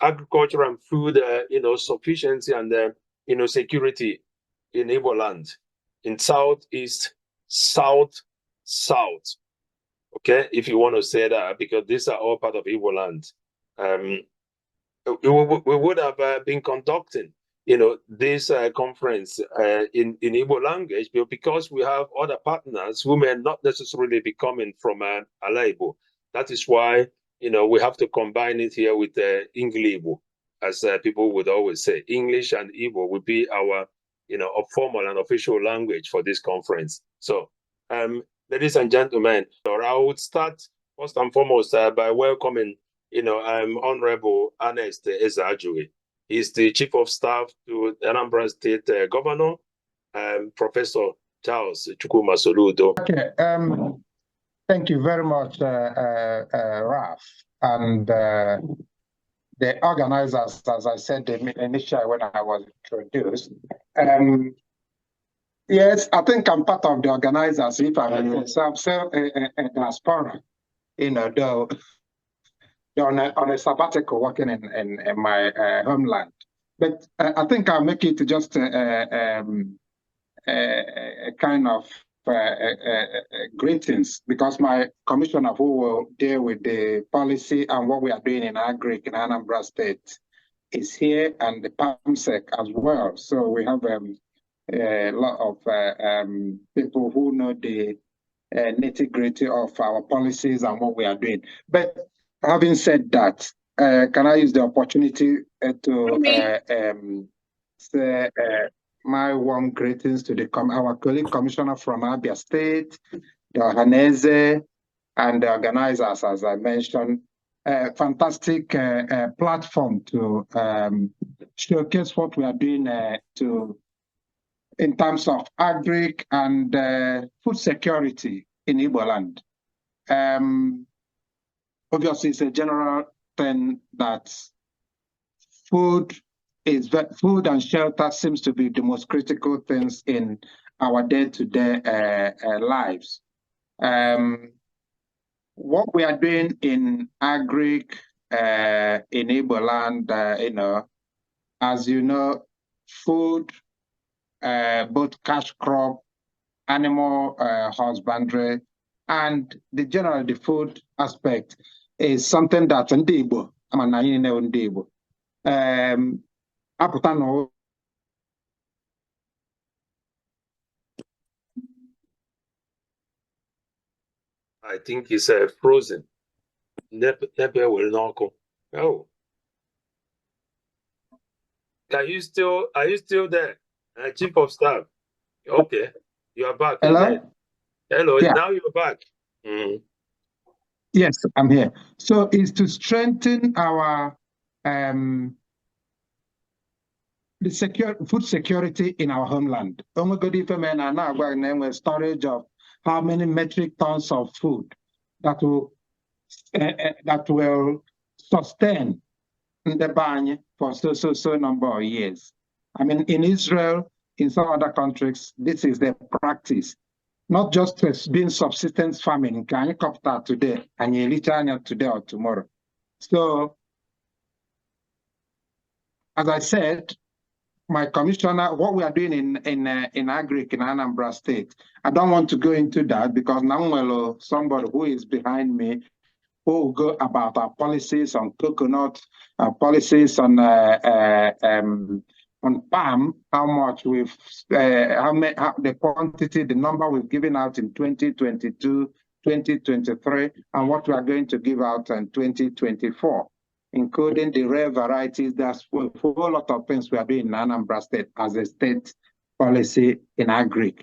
agriculture and food, sufficiency and, security in Igboland, in Southeast, South, okay, if you want to say that, because these are all part of Igboland. We would have been conducting, this conference in Igbo language, but because we have other partners who may not necessarily be coming from Ala Igbo. That is why, we have to combine it here with English Igbo, as people would always say. English and Igbo would be our, a formal and official language for this conference. So, ladies and gentlemen, I would start first and foremost by welcoming, Honorable Ernest Ezeajughi. He's the Chief of Staff to Anambra State Governor, Professor Charles Chukwuma Soludo. Okay, thank you very much, Raf, and the organizers, as I said initially when I was introduced. Yes, I think I'm part of the organizers. If I'm still a diaspora, though on a sabbatical working in my homeland. But I think I'll make it just a kind of greetings, because my commissioner who will deal with the policy and what we are doing in Agri in Anambra State is here, and the PAMSEC as well. So we have a lot of people who know the nitty-gritty of our policies and what we are doing. But having said that, can I use the opportunity to say my warm greetings to our colleague commissioner from Abia State, the Ohaneze, and the organizers, as I mentioned. Fantastic platform to showcase what we are doing in terms of agri and food security in Igboland. Obviously, it's a general thing that food and shelter seems to be the most critical things in our day-to-day lives. What we are doing in agri in Igboland, as you know, food, both cash crop, animal husbandry, and the food aspect is something that Ndigbo, Ndigbo, I think it's frozen. Oh, are you still there? Chief of Staff. Okay, you are back. Hello? Hello, yeah. Now you're back. Yes, I'm here. So it's to strengthen our the food security in our homeland. Storage of how many metric tons of food that will sustain the ban for so number of years. I mean, in Israel, in some other countries, this is the practice. Not just as being subsistence farming, can you cop that today and you return today or tomorrow? So, as I said, my commissioner, what we are doing in agri in Anambra State, I don't want to go into that because now somebody who is behind me who will go about our policies on coconut, our policies on palm, how much we've, the quantity, the number we've given out in 2022, 2023, and what we are going to give out in 2024, including the rare varieties. That's a whole lot of things we are doing in Anambra State as a state policy in agri.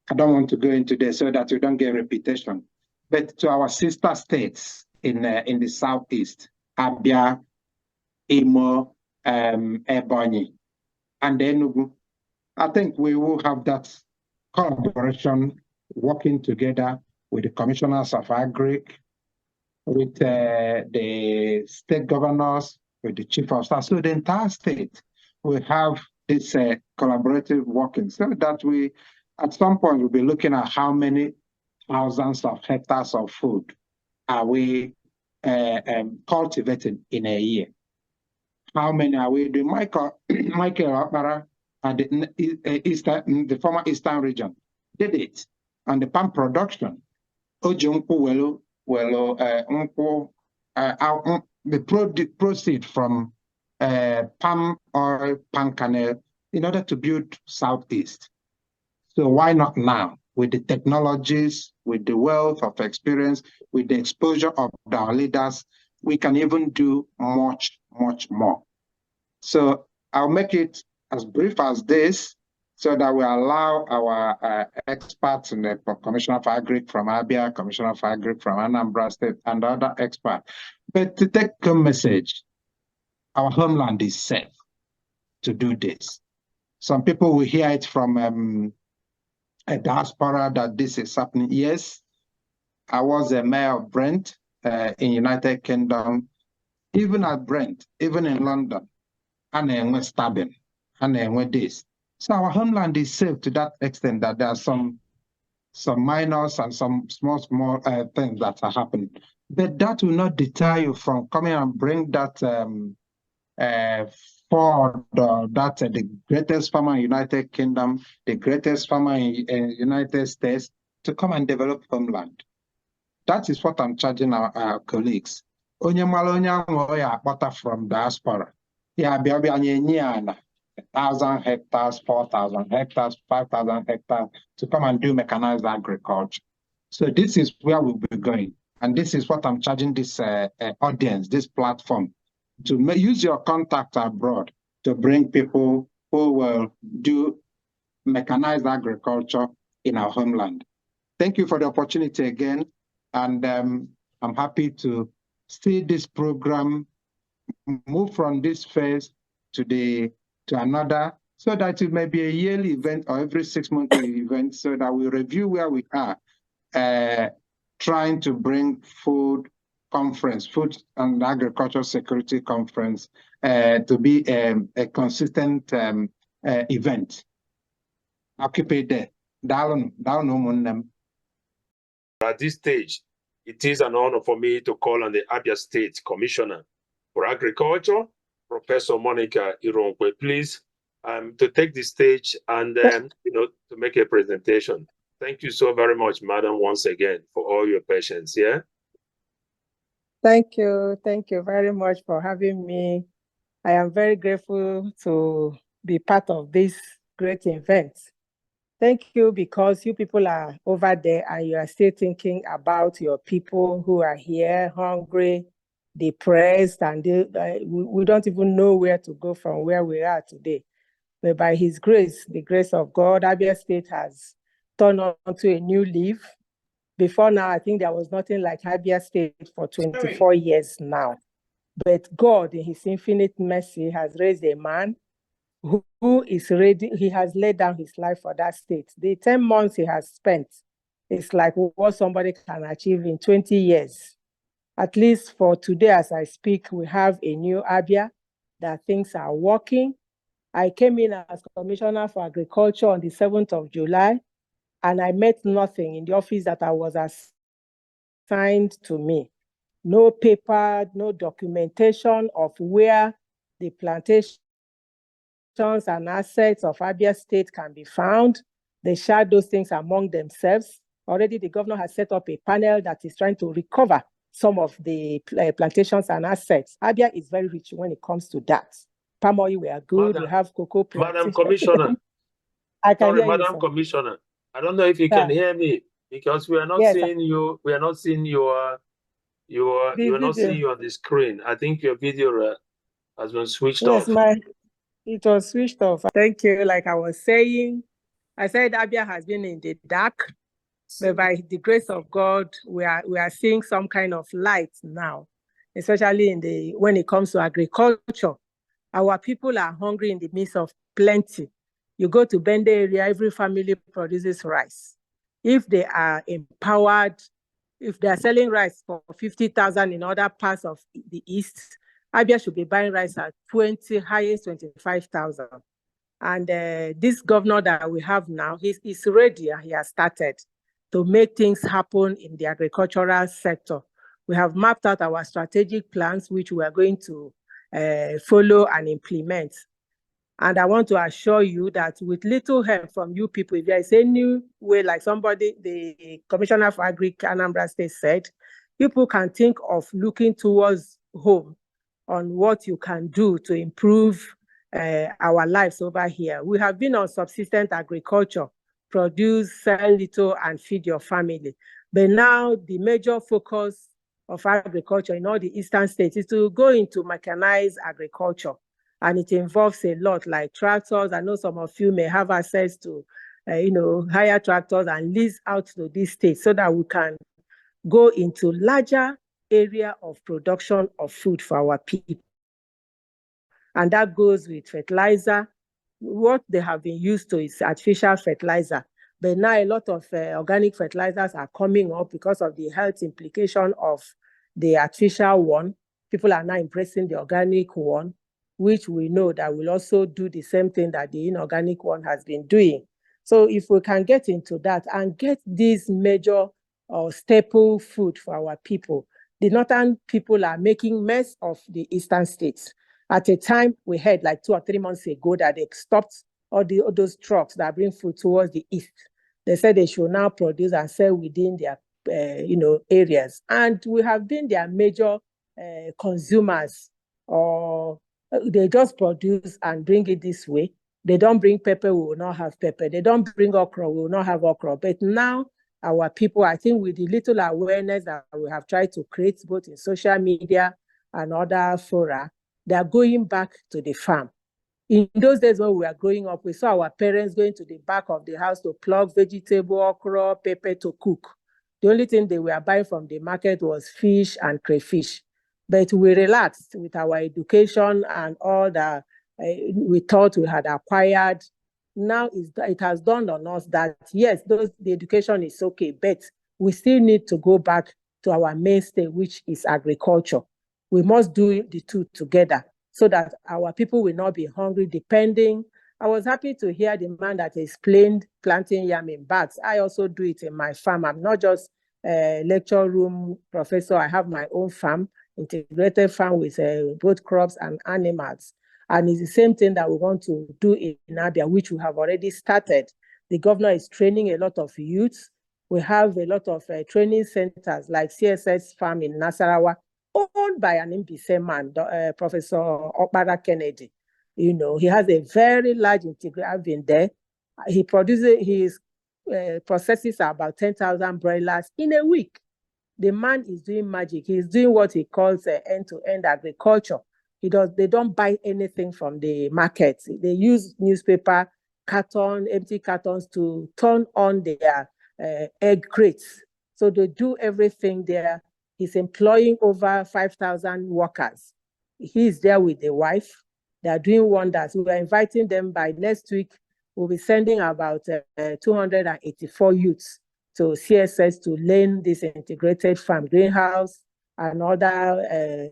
I don't want to go into this so that we don't get repetition. But to our sister states in the southeast, Abia, Imo, Ebonyi, and Enugu, I think we will have that collaboration, working together with the commissioners of agri, with the state governors, with the chief of staff. So the entire state will have this collaborative working, so that we, at some point, we'll be looking at how many thousands of hectares of food are we cultivating in a year. How many are we doing? Michael Akbara at the former Eastern region did it. And the palm production, the proceed from palm oil, palm kernel, in order to build Southeast. So why not now? With the technologies, with the wealth of experience, with the exposure of our leaders, we can even do much, much more. So I'll make it as brief as this so that we allow our experts in the Commissioner for Agri from Abia, Commissioner for Agri from Anambra State, and other experts. But to take a message, our homeland is safe to do this. Some people will hear it from a diaspora that this is happening. Yes, I was a mayor of Brent in United Kingdom. Even at Brent, even in London, and we're stabbing, and we're this. So our homeland is safe to that extent that there are some minors and some small things that are happening. But that will not deter you from coming and bring that for the greatest farmer in United Kingdom, the greatest farmer in United States, to come and develop homeland. That is what I'm charging our colleagues. Onye mara onye anwụ ya akpọta from diaspora. Ya bịa nye 1,000 hectares, 4,000 hectares, 5,000 hectares to come and do mechanized agriculture. So this is where we'll be going. And this is what I'm charging this audience, this platform, to use your contact abroad to bring people who will do mechanized agriculture in our homeland. Thank you for the opportunity again. And I'm happy to see this program move from this phase to another, so that it may be a yearly event or every 6 month event, so that we review where we are, trying to bring food and agricultural security conference to be a consistent event. I'll keep it there. At this stage, it is an honor for me to call on the Abia State Commissioner for Agriculture, Professor Monica Ironkwe, please, to take the stage and to make a presentation. Thank you so very much, Madam, once again, for all your patience. Yeah. Thank you very much for having me. I am very grateful to be part of this great event. Thank you, because you people are over there and you are still thinking about your people who are here, hungry, depressed, and we don't even know where to go from where we are today. But by His grace, the grace of God, Abia State has turned on to a new leaf. Before now, I think there was nothing like Abia State for 24 years now. But God, in His infinite mercy, has raised a man who is ready. He has laid down his life for that state. The 10 months he has spent is like what somebody can achieve in 20 years. At least for today, as I speak, we have a new Abia, that things are working. I came in as Commissioner for Agriculture on the 7th of July, and I met nothing in the office that I was assigned to me. No paper, no documentation of where the plantations and assets of Abia State can be found. They share those things among themselves. Already the governor has set up a panel that is trying to recover some of the plantations and assets. Abia is very rich when it comes to that. Palm oil, we are good. Madam, we have cocoa plantations. Madam Commissioner. I can Sorry, hear Madam you, Commissioner. I don't know if you can hear me, because we are not seeing you. We are not seeing you are not seeing you on the screen. I think your video has been switched off. It was switched off. Thank you. Like I was saying, I said Abia has been in the dark, but by the grace of God, we are seeing some kind of light now, especially when it comes to agriculture. Our people are hungry in the midst of plenty. You go to Bende area, every family produces rice. If they are empowered, if they are selling rice for 50,000 in other parts of the East, Abia should be buying rice at highest 25,000. And this governor that we have now, he's ready and he has started to make things happen in the agricultural sector. We have mapped out our strategic plans, which we are going to follow and implement. And I want to assure you that with little help from you people, if there is any way, like somebody, the Commissioner for Agri Anambra State said, people can think of looking towards home on what you can do to improve our lives over here. We have been on subsistence agriculture, produce, sell little, and feed your family. But now the major focus of agriculture in all the eastern states is to go into mechanized agriculture. And it involves a lot, like tractors. I know some of you may have access to, hire tractors and lease out to these states so that we can go into larger area of production of food for our people. And that goes with fertilizer. What they have been used to is artificial fertilizer. But now a lot of organic fertilizers are coming up because of the health implication of the artificial one. People are now embracing the organic one, which we know that will also do the same thing that the inorganic one has been doing. So if we can get into that and get these major staple food for our people, the northern people are making mess of the eastern states. At a time, we heard like 2 or 3 months ago that they stopped all those trucks that bring food towards the east. They said they should now produce and sell within their areas. And we have been their major consumers, or they just produce and bring it this way. They don't bring pepper, we will not have pepper. They don't bring okra, we will not have okra. But now our people, I think with the little awareness that we have tried to create both in social media and other fora, they are going back to the farm. In those days when we were growing up, we saw our parents going to the back of the house to pluck vegetable, okra, pepper to cook. The only thing they were buying from the market was fish and crayfish. But we relaxed with our education and all that we thought we had acquired. Now it has dawned on us that, yes, the education is okay, but we still need to go back to our mainstay, which is agriculture. We must do the two together so that our people will not be hungry depending. I was happy to hear the man that explained planting yam in bags. I also do it in my farm. I'm not just a lecture room professor. I have my own farm, integrated farm with both crops and animals. And it's the same thing that we want to do in Abia, which we have already started. The governor is training a lot of youths. We have a lot of training centers like CSS Farm in Nasarawa, owned by an MPC man, Professor Okpara Kennedy. He has a very large integrated. I've been there. He processes about 10,000 broilers in a week. The man is doing magic. He's doing what he calls end-to-end agriculture. They don't buy anything from the market. They use newspaper, empty cartons to turn on their egg crates. So they do everything there. He's employing over 5,000 workers. He's there with the wife. They are doing wonders. We are inviting them. By next week. We'll be sending about 284 youths to CSS to learn this integrated farm greenhouse and other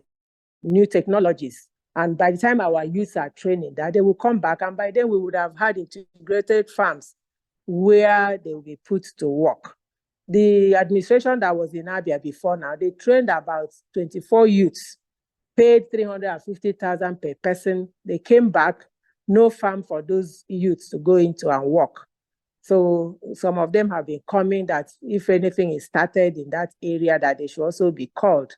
new technologies. And by the time our youths are training, that they will come back, and by then we would have had integrated farms where they will be put to work. The administration that was in Abia before now, they trained about 24 youths, paid 350,000 per person. They came back, no farm for those youths to go into and work. So some of them have been coming that if anything is started in that area, that they should also be called.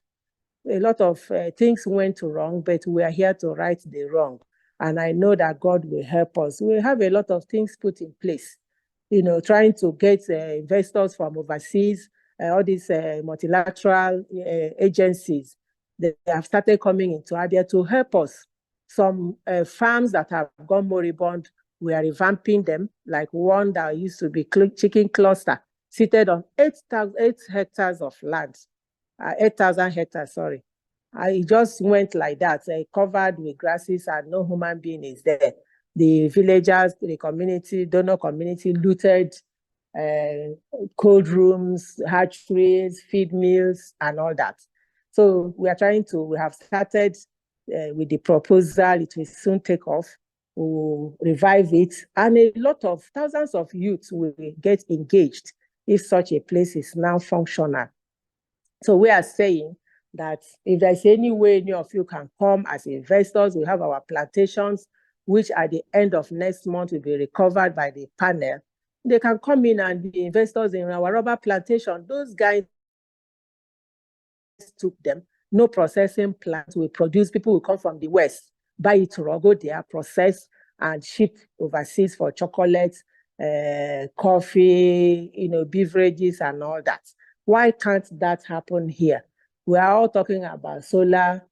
A lot of things went wrong, but we are here to right the wrong. And I know that God will help us. We have a lot of things put in place, trying to get investors from overseas, all these multilateral agencies. They have started coming into Abia to help us. Some farms that have gone moribund, we are revamping them, like one that used to be chicken cluster, seated on 8 hectares of land, 8,000 hectares, sorry. It just went like that, covered with grasses and no human being is there. The villagers, the community, donor community looted cold rooms, hatcheries, feed mills, and all that. So we have started with the proposal. It will soon take off. We'll revive it. And a lot of thousands of youths will get engaged if such a place is now functional. So we are saying that if there's any way any of you can come as investors, we have our plantations, which at the end of next month will be recovered by the panel. They can come in and be investors in our rubber plantation. Those guys took them. No processing plant will produce. People will come from the West, buy it raw, go there, process and ship overseas for chocolate, coffee, beverages and all that. Why can't that happen here? We are all talking about solar,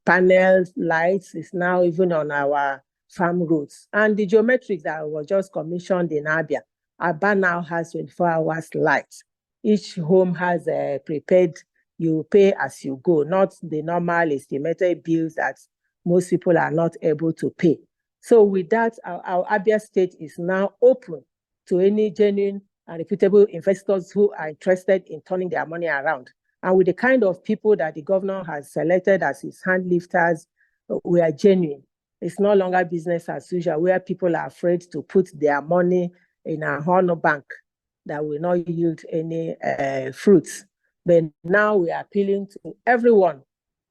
panels, lights. Is now even on our farm roads. And the geometrics that was just commissioned in Abia, Abia now has 24 hours light. Each home has a prepaid, you pay as you go, not the normal estimated bills that most people are not able to pay. So with that, our Abia state is now open to any genuine and reputable investors who are interested in turning their money around. And with the kind of people that the governor has selected as his hand lifters, we are genuine. It's no longer business as usual, where people are afraid to put their money in a honor bank that will not yield any fruits. But now we are appealing to everyone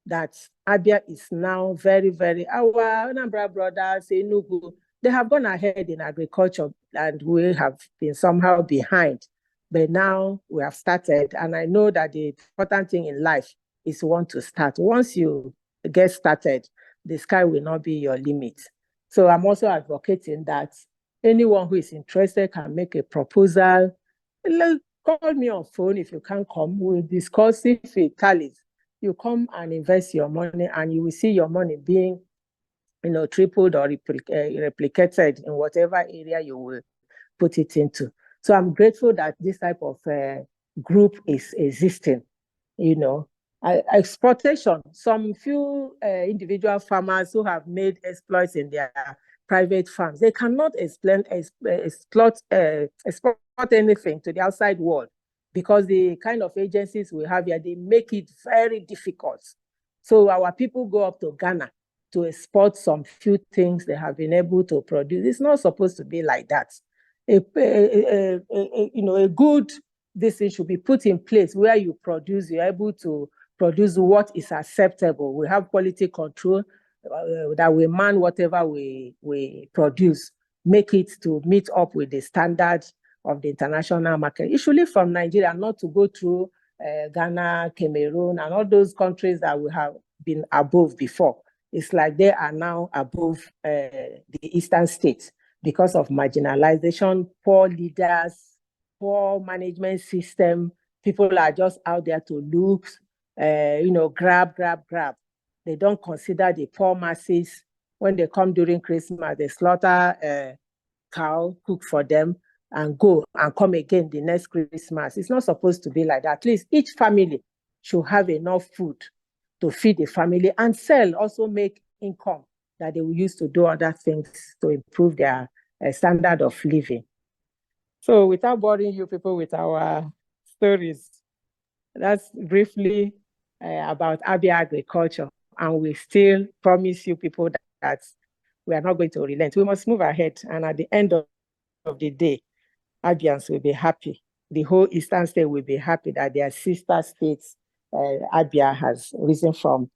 that Abia is now very, very, our Anambra brothers, Enugu, they have gone ahead in agriculture and we have been somehow behind. But now we have started, and I know that the important thing in life is to want to start. Once you get started, the sky will not be your limit. So I'm also advocating that anyone who is interested can make a proposal. Call me on phone if you can't come. We'll discuss if it tallies. You come and invest your money, and you will see your money being, tripled or replicated in whatever area you will put it into. So I'm grateful that this type of group is existing. Exploitation. Some few individual farmers who have made exploits in their private farms, they cannot export anything to the outside world because the kind of agencies we have here, they make it very difficult. So our people go up to Ghana to export some few things they have been able to produce. It's not supposed to be like that. A good this thing should be put in place where you're able to produce what is acceptable. We have quality control that we man whatever we produce, make it to meet up with the standards of the international market. It should leave from Nigeria, not to go through Ghana, Cameroon, and all those countries that we have been above before. It's like they are now above the eastern states because of marginalization, poor leaders, poor management system. People are just out there to look, grab. They don't consider the poor masses. When they come during Christmas, they slaughter cow, cook for them, and go and come again the next Christmas. It's not supposed to be like that. At least each family should have enough food to feed the family and sell, also make income that they will use to do other things to improve their standard of living. So without boring you people with our stories, that's briefly about Abia agriculture. And we still promise you people that we are not going to relent. We must move ahead. And at the end of the day, Abians will be happy. The whole Eastern state will be happy that their sister states, Abia has risen from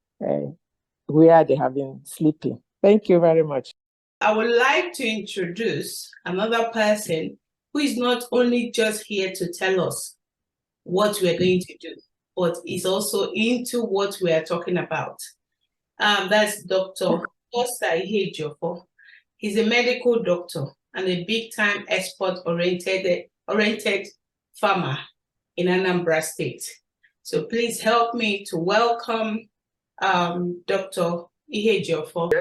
where they have been sleeping. Thank you very much. I would like to introduce another person who is not only just here to tell us what we're going to do, but is also into what we are talking about. That's Dr. Ihejiofor. He's a medical doctor and a big-time export-oriented farmer in Anambra State. So please help me to welcome Dr. Ihejiofor.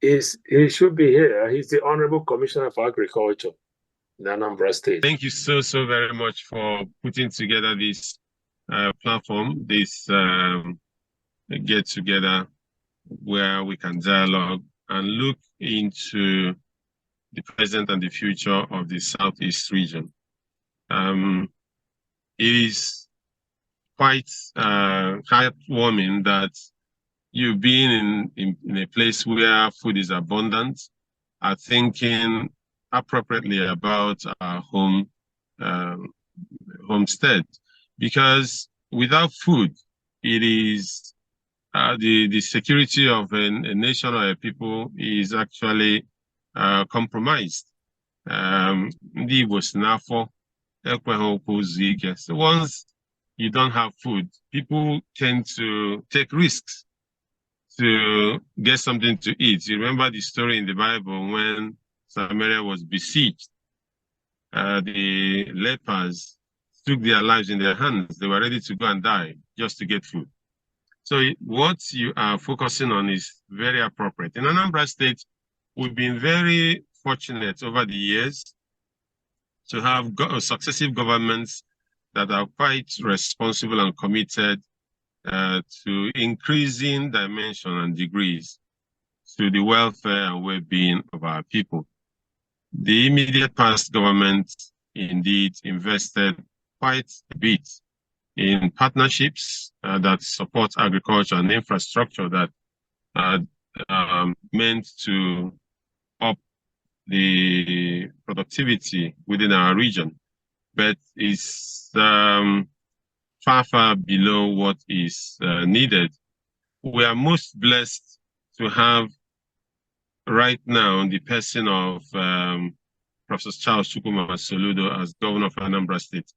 Yes, he should be here. He's the Honorable Commissioner for Agriculture in Anambra State. Thank you so very much for putting together this platform, this get-together where we can dialogue and look into the present and the future of the Southeast region. It is quite heartwarming that you being in a place where food is abundant, are thinking appropriately about our homestead, because without food, it is the security of a nation or a people is actually compromised. Ndigbo si n'afọ ekweghị okwu zuo ike. So once you don't have food, people tend to take risks to get something to eat. You remember the story in the Bible when Samaria was besieged. The lepers took their lives in their hands. They were ready to go and die just to get food. So what you are focusing on is very appropriate. In Anambra State, we've been very fortunate over the years to have successive governments that are quite responsible and committed to increasing dimension and degrees to the welfare and well-being of our people. The immediate past government indeed invested quite a bit in partnerships that support agriculture and infrastructure that are meant to up the productivity within our region, but is far, far below what is needed. We are most blessed to have right now the person of Professor Charles Chukwuma Soludo as governor of Anambra State,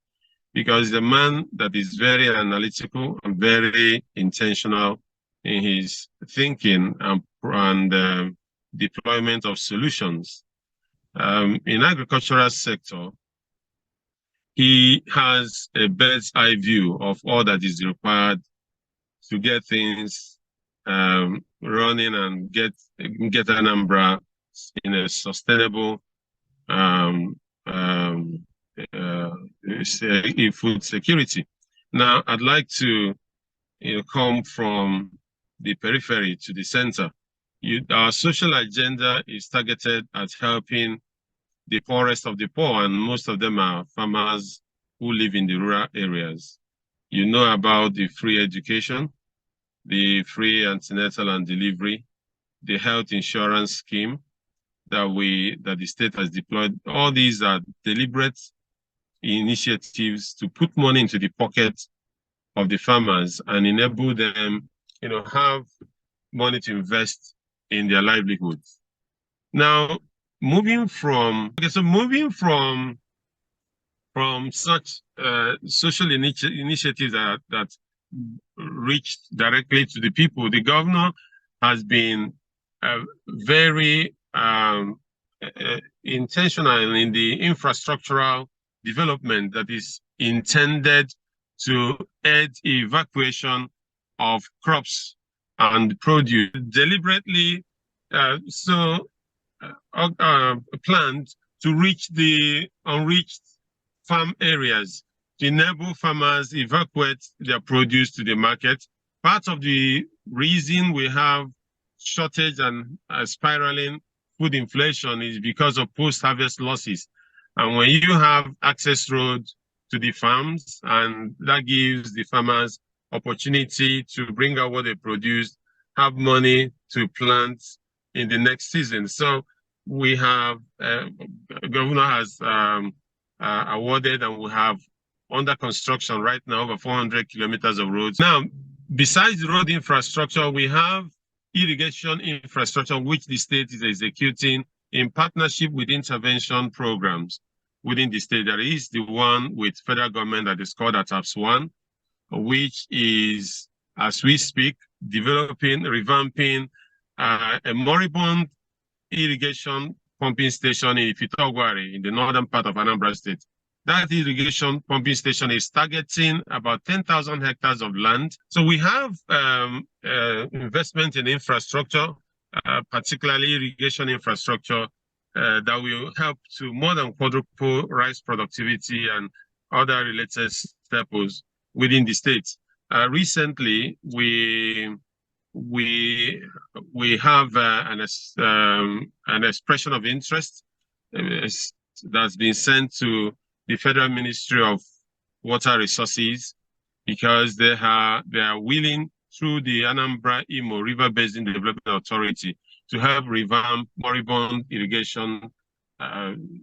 because the man that is very analytical and very intentional in his thinking and deployment of solutions. In agricultural sector, he has a bird's eye view of all that is required to get things running and get Anambra in a sustainable food security. Now, I'd like to come from the periphery to the center. Our social agenda is targeted at helping the poorest of the poor, and most of them are farmers who live in the rural areas. You know about the free education, the free antenatal and delivery, the health insurance scheme that the state has deployed. All these are deliberate initiatives to put money into the pocket of the farmers and enable them, have money to invest in their livelihoods. Now, moving from such social initiatives that reached directly to the people, the governor has been very intentional in the infrastructural development that is intended to aid evacuation of crops and produce, deliberately planned to reach the unreached farm areas, to enable farmers evacuate their produce to the market. Part of the reason we have shortage and spiraling food inflation is because of post-harvest losses. And when you have access roads to the farms, and that gives the farmers opportunity to bring out what they produce, have money to plant in the next season. So we have, governor has awarded, and we have under construction right now over 400 kilometers of roads. Now, besides the road infrastructure, we have irrigation infrastructure, which the state is executing in partnership with intervention programs within the state. There is the one with federal government that is called ATAPS 1, which is, as we speak, developing, revamping a moribund irrigation pumping station in Ifitogwari in the northern part of Anambra State. That irrigation pumping station is targeting about 10,000 hectares of land. So we have investment in infrastructure, particularly irrigation infrastructure, that will help to more than quadruple rice productivity and other related staples within the state. Recently, we have an expression of interest that's been sent to the Federal Ministry of Water Resources, because they are willing, through the Anambra Imo River Basin Development Authority, to help revamp moribund irrigation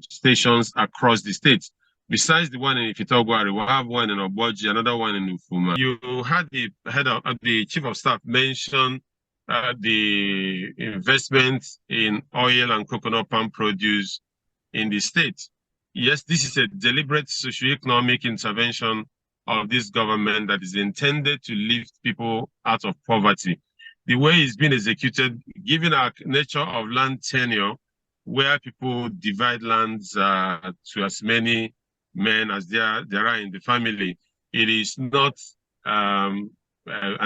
stations across the state. besides the one in Ifitogwari, we have one in Oboji, another one in Ufuma. You had the the chief of staff mention the investment in oil and coconut palm produce in the state. Yes, this is a deliberate socioeconomic intervention of this government that is intended to lift people out of poverty. The way it's been executed, given our nature of land tenure, where people divide lands to as many men as there are in the family, it is not an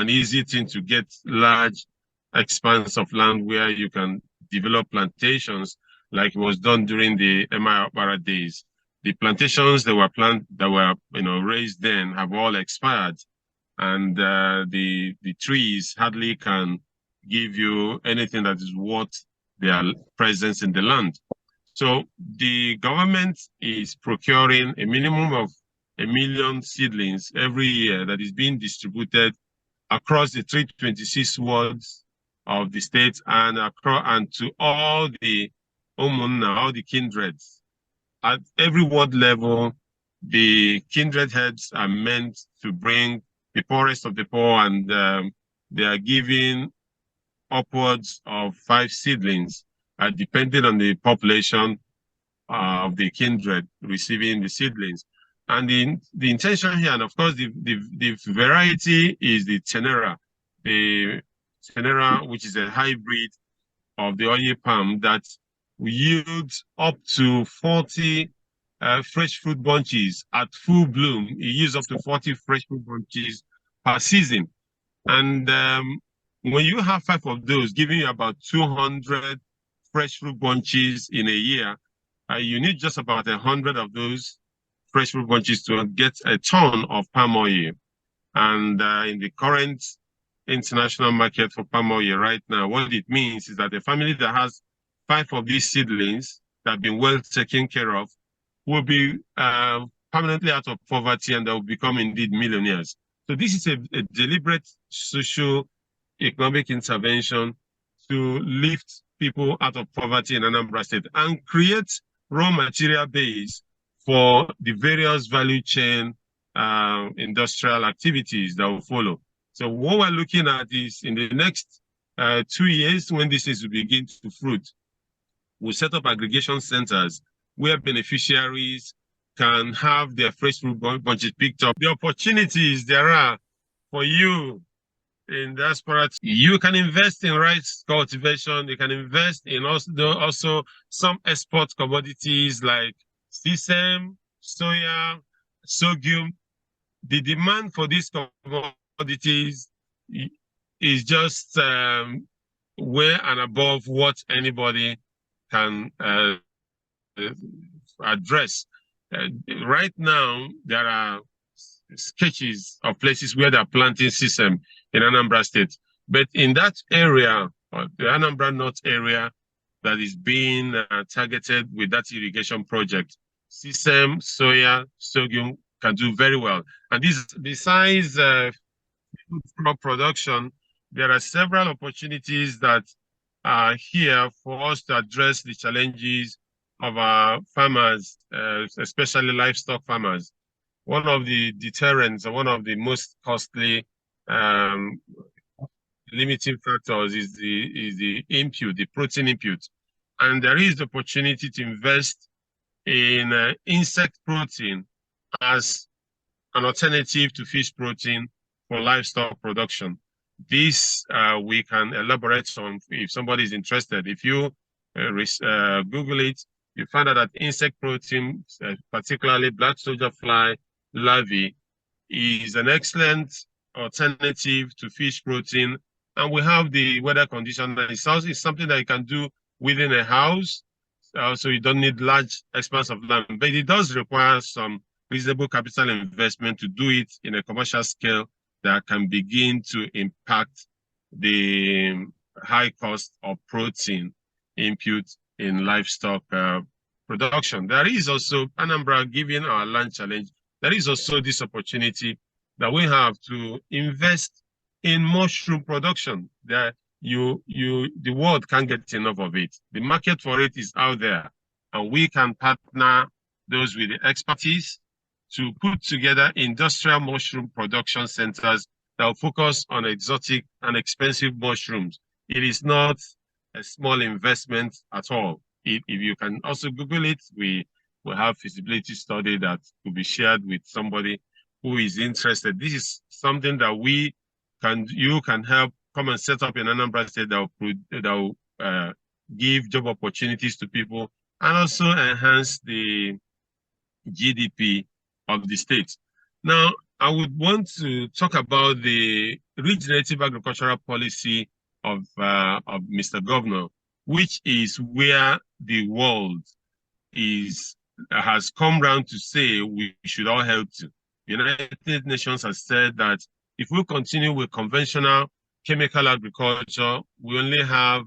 easy thing to get large expanse of land where you can develop plantations like it was done during the Emma Okpara days. The plantations that were raised then have all expired, and the trees hardly can give you anything that is worth their presence in the land. So the government is procuring a minimum of 1 million seedlings every year that is being distributed across the 326 wards of the state and to all the Omunna, all the kindreds. At every ward level, the kindred heads are meant to bring the poorest of the poor, and they are giving upwards of 5 seedlings, depending on the population of the kindred receiving the seedlings. And the intention here, and of course, the variety is the Tenera. The Tenera, which is a hybrid of the oil palm that yields up to 40 fresh fruit bunches at full bloom. It yields up to 40 fresh fruit bunches per season. And when you have 5 of those, giving you about 200 fresh fruit bunches in a year, you need just about 100 of those fresh fruit bunches to get a ton of palm oil. And in the current international market for palm oil right now, what it means is that a family that has 5 of these seedlings that have been well taken care of will be permanently out of poverty, and they will become indeed millionaires. So this is a deliberate socio-economic intervention to lift people out of poverty in Anambra State and create raw material base for the various value chain industrial activities that will follow. So what we're looking at is in the next 2 years, when this is to begin to fruit, we'll set up aggregation centers where beneficiaries can have their fresh fruit bunches picked up. The opportunities there are for you in diaspora, you can invest in rice cultivation, you can invest in also some export commodities like sesame, soya, sorghum. The demand for these commodities is just way and above what anybody can address. Right now, there are sketches of places where they're planting sesame in Anambra State. But in that area, or the Anambra North area that is being targeted with that irrigation project, sesame, soya, sorghum can do very well. And this, besides food crop production, there are several opportunities that are here for us to address the challenges of our farmers, especially livestock farmers. One of the deterrents, or one of the most costly limiting factors is the input, the protein input. And there is the opportunity to invest in insect protein as an alternative to fish protein for livestock production. This we can elaborate on if somebody is interested. If you Google it, you find out that insect protein, particularly black soldier fly larvae, is an excellent alternative to fish protein. And we have the weather condition that is something that you can do within a house, so you don't need large expanse of land. But it does require some reasonable capital investment to do it in a commercial scale that can begin to impact the high cost of protein input in livestock production. There is also, Anambra, given our land challenge, there is also this opportunity that we have to invest in mushroom production. That the world can't get enough of it. The market for it is out there, and we can partner those with the expertise to put together industrial mushroom production centers that will focus on exotic and expensive mushrooms. It is not a small investment at all. If you can also Google it, we will have feasibility study that will be shared with somebody who is interested. This is something that you can help come and set up in Anambra State that will give job opportunities to people and also enhance the GDP of the state. Now, I would want to talk about the regenerative agricultural policy of Mr. Governor, which is where the world has come round to say we should all help to. The United Nations has said that if we continue with conventional chemical agriculture, we only have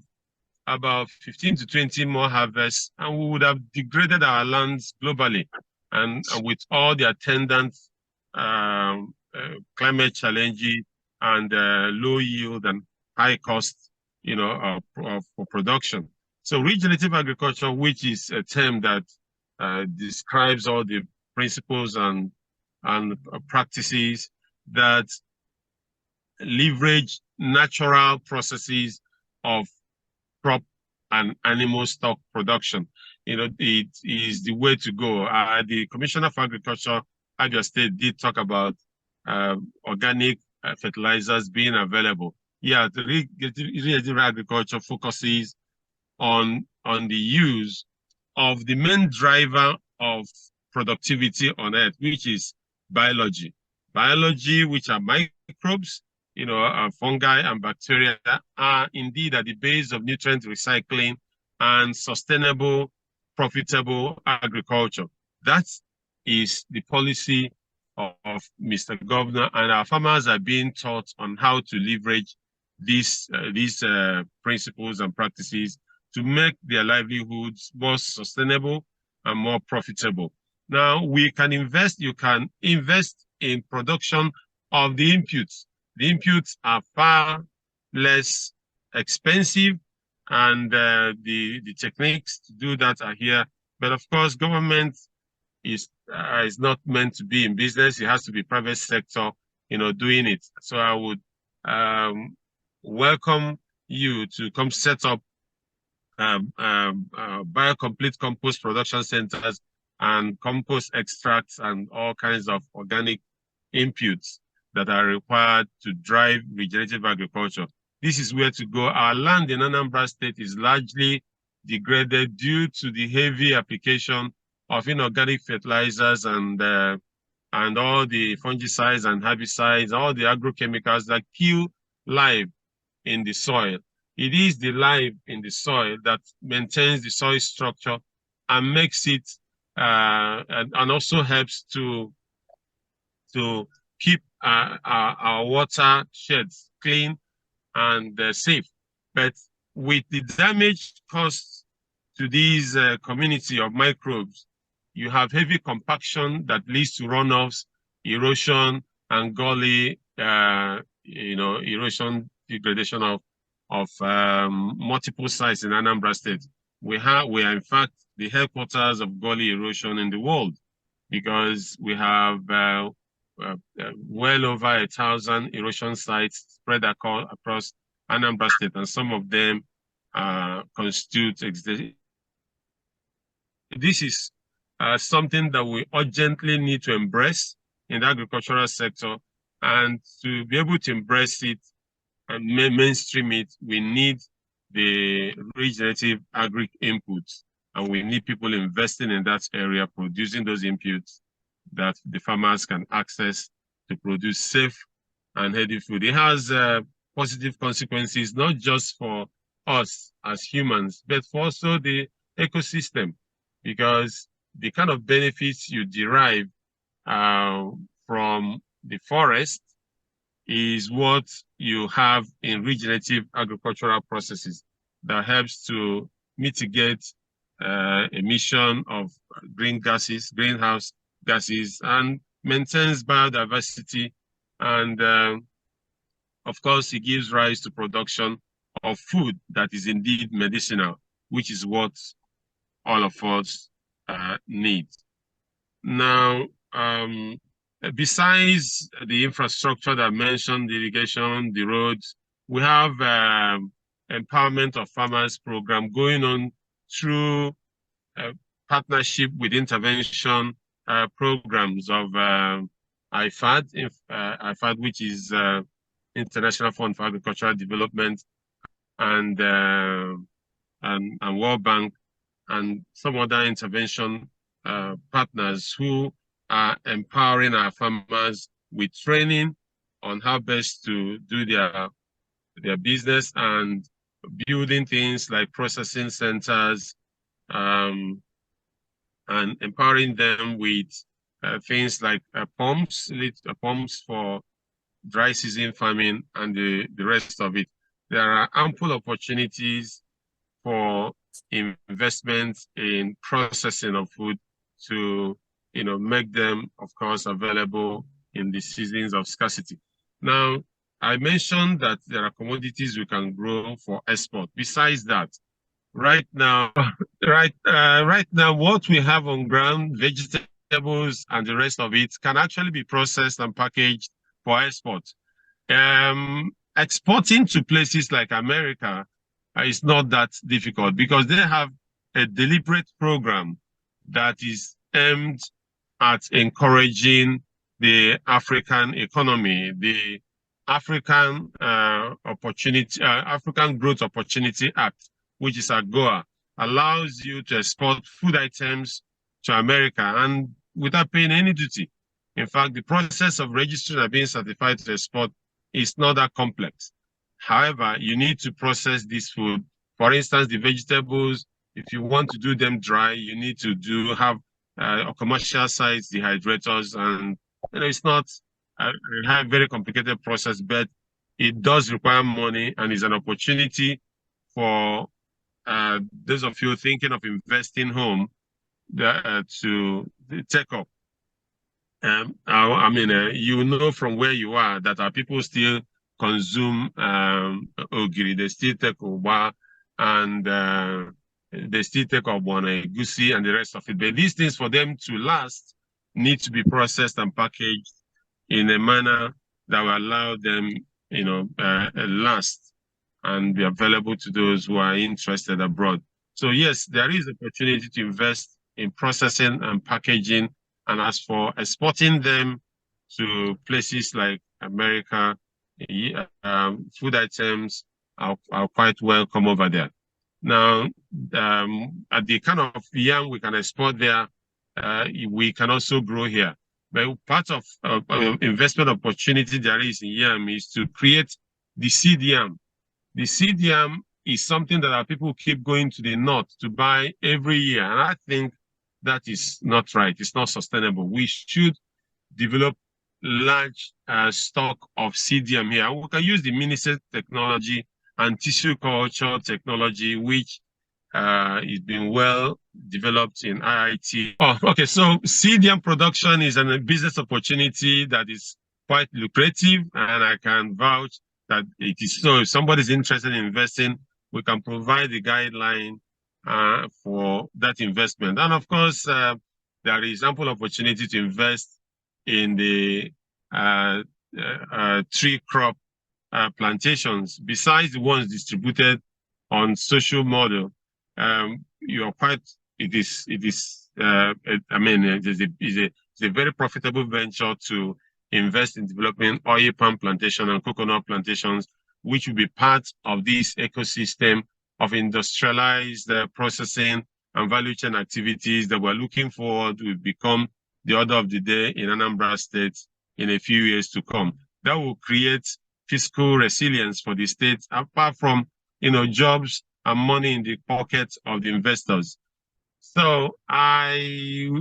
about 15 to 20 more harvests, and we would have degraded our lands globally. And with all the attendant climate challenges and low yield and high cost, for production. So regenerative agriculture, which is a term that describes all the principles and practices that leverage natural processes of crop and animal stock production. It is the way to go. The Commissioner for Agriculture, Abia State, did talk about organic fertilizers being available. Yeah, the regenerative agriculture focuses on the use of the main driver of productivity on Earth, which is biology. Biology, which are microbes, fungi and bacteria, are indeed at the base of nutrient recycling and sustainable, profitable agriculture. That is the policy of Mr. Governor, and our farmers are being taught on how to leverage these principles and practices to make their livelihoods more sustainable and more profitable. Now, you can invest in production of the inputs. The inputs are far less expensive, and the techniques to do that are here. But of course, government is not meant to be in business. It has to be private sector, doing it. So I would welcome you to come set up biocomplete compost production centers and compost extracts and all kinds of organic inputs that are required to drive regenerative agriculture. This is where to go. Our land in Anambra State is largely degraded due to the heavy application of inorganic fertilizers and all the fungicides and herbicides, all the agrochemicals that kill life in the soil. It is the life in the soil that maintains the soil structure and makes it, and also helps to keep our water sheds clean and safe. But with the damage caused to these community of microbes, you have heavy compaction that leads to runoffs, erosion, and gully, erosion, degradation of multiple sites in Anambra State. We are in fact the headquarters of gully erosion in the world, because we have well over 1,000 erosion sites spread across Anambra State, and some of them constitute. This is something that we urgently need to embrace in the agricultural sector, and to be able to embrace it and mainstream it, we need the regenerative agri inputs, and we need people investing in that area, producing those inputs that the farmers can access to produce safe and healthy food. It has positive consequences, not just for us as humans, but for also the ecosystem, because the kind of benefits you derive from the forest is what you have in regenerative agricultural processes that helps to mitigate emission of greenhouse gases, and maintains biodiversity. And of course, it gives rise to production of food that is indeed medicinal, which is what all of us need. Now, besides the infrastructure that I mentioned, the irrigation, the roads, we have empowerment of farmers program going on through partnership with intervention programs of IFAD, IFAD, which is International Fund for Agricultural Development, and World Bank, and some other intervention partners who are empowering our farmers with training on how best to do their business and building things like processing centers, and empowering them with things like pumps for dry season farming and the rest of it. There are ample opportunities for investments in processing of food to, make them, of course, available in the seasons of scarcity. Now, I mentioned that there are commodities we can grow for export. Besides that, right now, what we have on ground, vegetables and the rest of it, can actually be processed and packaged for export. Exporting to places like America is not that difficult because they have a deliberate program that is aimed at encouraging the African economy. The African African Growth Opportunity Act, which is AGOA, allows you to export food items to America and without paying any duty. In fact, the process of registering and being certified to export is not that complex. However, you need to process this food. For instance, the vegetables, if you want to do them dry, you need to have a commercial size dehydrators, and it's not a very complicated process, but it does require money and is an opportunity for those of you thinking of investing home to take up. You know from where you are that our people still consume ogiri, they still take oba, and they still take obona, egusi, and the rest of it. But these things, for them to last, need to be processed and packaged in a manner that will allow them, last and be available to those who are interested abroad. So yes, there is opportunity to invest in processing and packaging. And as for exporting them to places like America, food items are quite welcome over there. Now, at the kind of yam we can export there, we can also grow here. But part of investment opportunity there is in yam is to create the seed yam. The seed yam is something that our people keep going to the north to buy every year. And I think that is not right. It's not sustainable. We should develop large stock of seed yam here. We can use the mini-set technology and tissue culture technology, which is being well developed in IIT. Oh, okay. So seed yam production is a business opportunity that is quite lucrative, and I can vouch that it is so. If somebody's interested in investing, we can provide the guideline for that investment. And of course, there is ample opportunity to invest in the tree crop plantations, besides the ones distributed on social model. You are quite, it's a very profitable venture to invest in developing oil palm plantation and coconut plantations, which will be part of this ecosystem of industrialized processing and value chain activities that we're looking forward to become the order of the day in Anambra State in a few years to come. That will create fiscal resilience for the state, apart from, jobs and money in the pockets of the investors. So I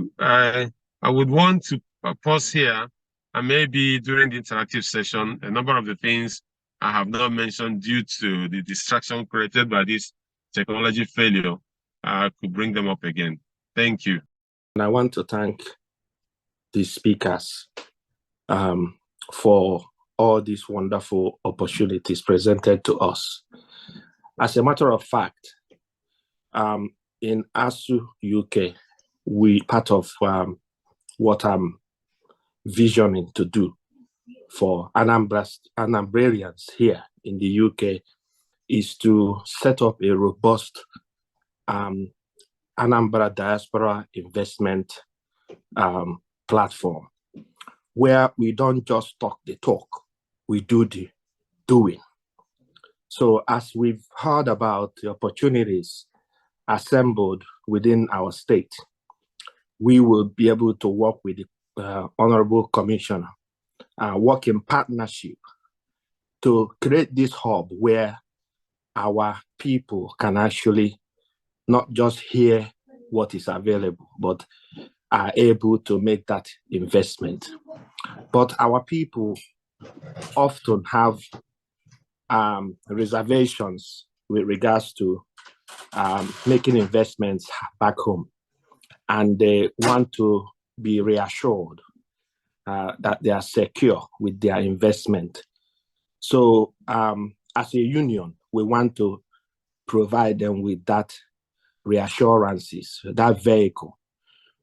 would want to pause here, and maybe during the interactive session, a number of the things I have not mentioned due to the distraction created by this technology failure could bring them up again. Thank you. And I want to thank the speakers for all these wonderful opportunities presented to us. As a matter of fact, in ASU UK, we part of what I'm visioning to do for Anambrarians here in the UK is to set up a robust Anambra diaspora investment platform where we don't just talk the talk, we do the doing. So as we've heard about the opportunities assembled within our state, we will be able to work with the Honorable Commissioner, work in partnership to create this hub where our people can actually not just hear what is available, but are able to make that investment. But our people often have reservations with regards to making investments back home, and they want to be reassured that they are secure with their investment. So as a union, we want to provide them with that reassurances, that vehicle,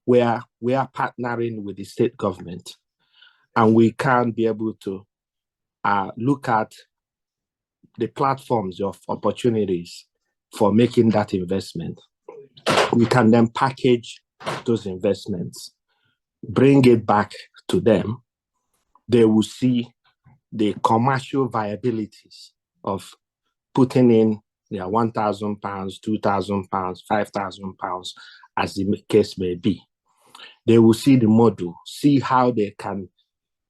where we are partnering with the state government, and we can be able to look at the platforms of opportunities for making that investment. We can then package those investments, bring it back to them. They will see the commercial viabilities of putting in their £1,000, £2,000, £5,000, as the case may be. They will see the model, see how they can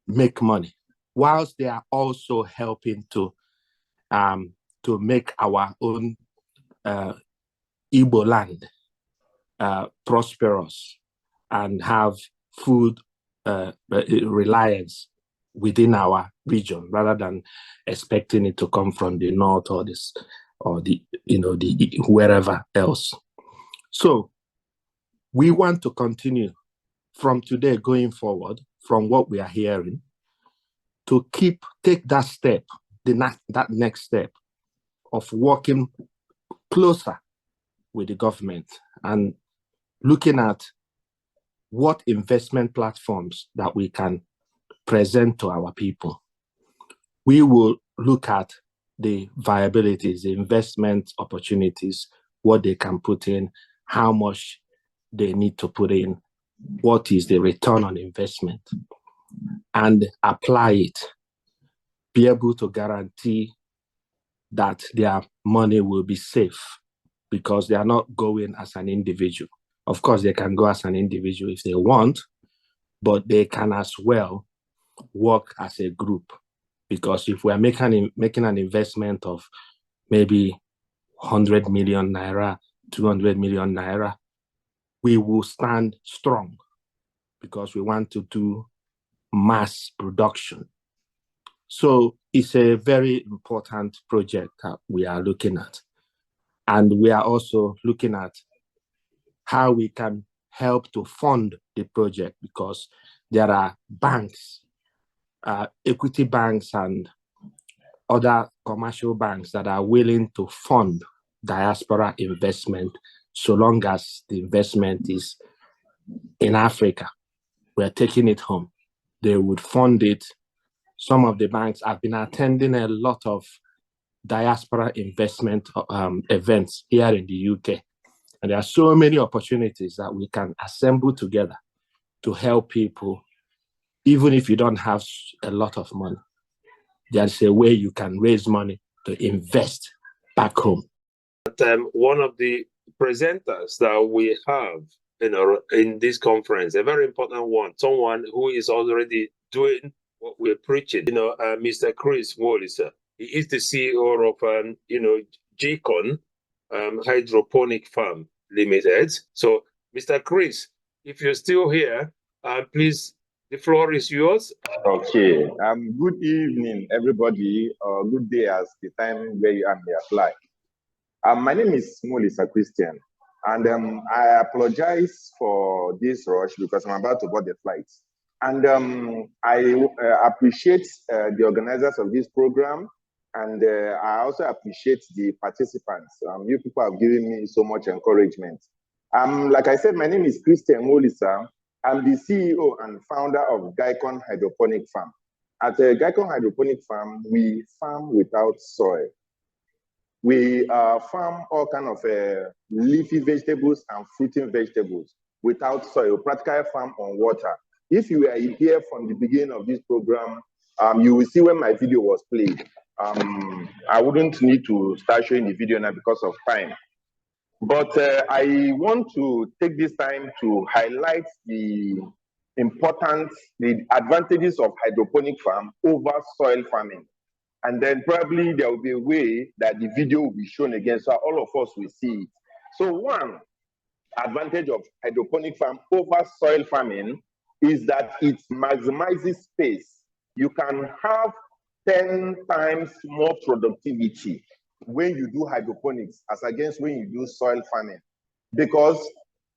make money, whilst they are also helping to make our own Igbo land prosperous and have food reliance within our region, rather than expecting it to come from the north or the wherever else. So we want to continue from today going forward, from what we are hearing, to take that step, that next step of working closer with the government and looking at what investment platforms that we can present to our people. We will look at the viabilities, the investment opportunities, what they can put in, how much they need to put in, what is the return on investment, and apply it, be able to guarantee that their money will be safe, because they are not going as an individual. Of course, they can go as an individual if they want, but they can as well work as a group. Because if we are making an investment of maybe 100 million naira, 200 million naira, we will stand strong, because we want to do mass production. So it's a very important project that we are looking at. And we are also looking at how we can help to fund the project, because there are banks, equity banks and other commercial banks that are willing to fund diaspora investment, so long as the investment is in Africa. We're taking it home. They would fund it. Some of the banks have been attending a lot of diaspora investment events here in the UK. And there are so many opportunities that we can assemble together to help people, even if you don't have a lot of money. There's a way you can raise money to invest back home. One of the presenters that we have in this conference, a very important one, someone who is already doing what we're preaching, Mr. Chris Wolisa. He is the CEO of, GCON, Hydroponic Farm Limited. So, Mr. Chris, if you're still here, please, the floor is yours. Okay. Good evening, everybody, or good day as the time where you are may apply. My name is Molisa Christian, and I apologize for this rush because I'm about to board the flight. And I appreciate the organizers of this program, and I also appreciate the participants. You people have given me so much encouragement. Like I said, my name is Christian Molisa. I'm the CEO and founder of Gaikon Hydroponic Farm. At a Gaikon Hydroponic Farm, we farm without soil. We farm all kinds of leafy vegetables and fruiting vegetables without soil, practically farm on water. If you were here from the beginning of this program, you will see when my video was played. I wouldn't need to start showing the video now because of time. But I want to take this time to highlight the importance, the advantages of hydroponic farm over soil farming. And then probably there will be a way that the video will be shown again, so all of us will see it. So one advantage of hydroponic farm over soil farming is that it maximizes space. You can have 10 times more productivity when you do hydroponics as against when you do soil farming. Because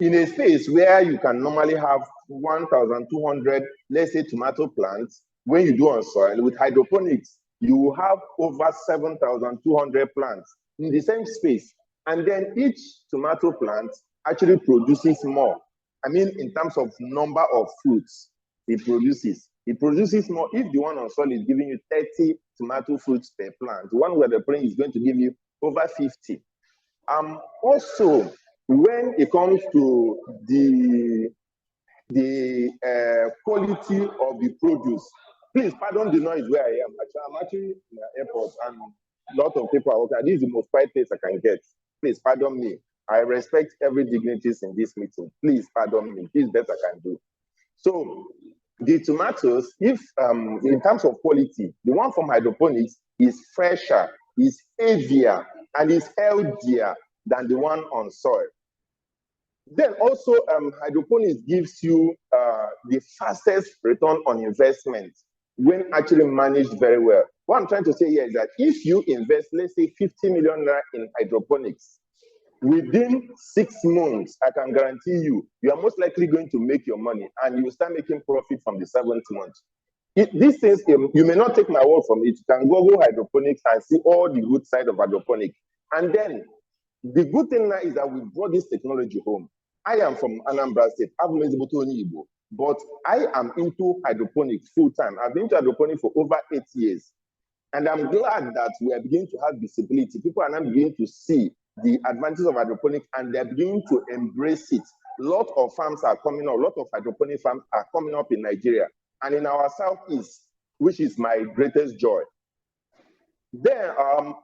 in a space where you can normally have 1,200, let's say, tomato plants, when you do on soil, with hydroponics, you will have over 7,200 plants in the same space. And then each tomato plant actually produces more. I mean, in terms of number of fruits it produces. It produces more if the one on soil is giving you 30 tomato fruits per plant. The one where the plant is going to give you over 50. Also, when it comes to the quality of the produce, please pardon the noise where I am. I'm actually in the airport and a lot of people are working. This is the most quiet place I can get. Please pardon me. I respect every dignity in this meeting. Please pardon me. This is best I can do. So the tomatoes, if in terms of quality, the one from hydroponics is fresher, is heavier, and is healthier than the one on soil. Then also, hydroponics gives you the fastest return on investment when actually managed very well. What I'm trying to say here is that if you invest, let's say 50 million naira in hydroponics, within 6 months, I can guarantee you, you are most likely going to make your money and you will start making profit from the 7th month. These things, you may not take my word from it. You can Google hydroponics and see all the good side of hydroponics. And then the good thing now is that we brought this technology home. I am from Anambra State, but I am into hydroponics full time. I've been into hydroponics for over 8 years. And I'm glad that we are beginning to have visibility. People are now beginning to see the advantages of hydroponics and they're beginning to embrace it. A lot of farms are coming up, a lot of hydroponic farms are coming up in Nigeria and in our southeast, which is my greatest joy. Then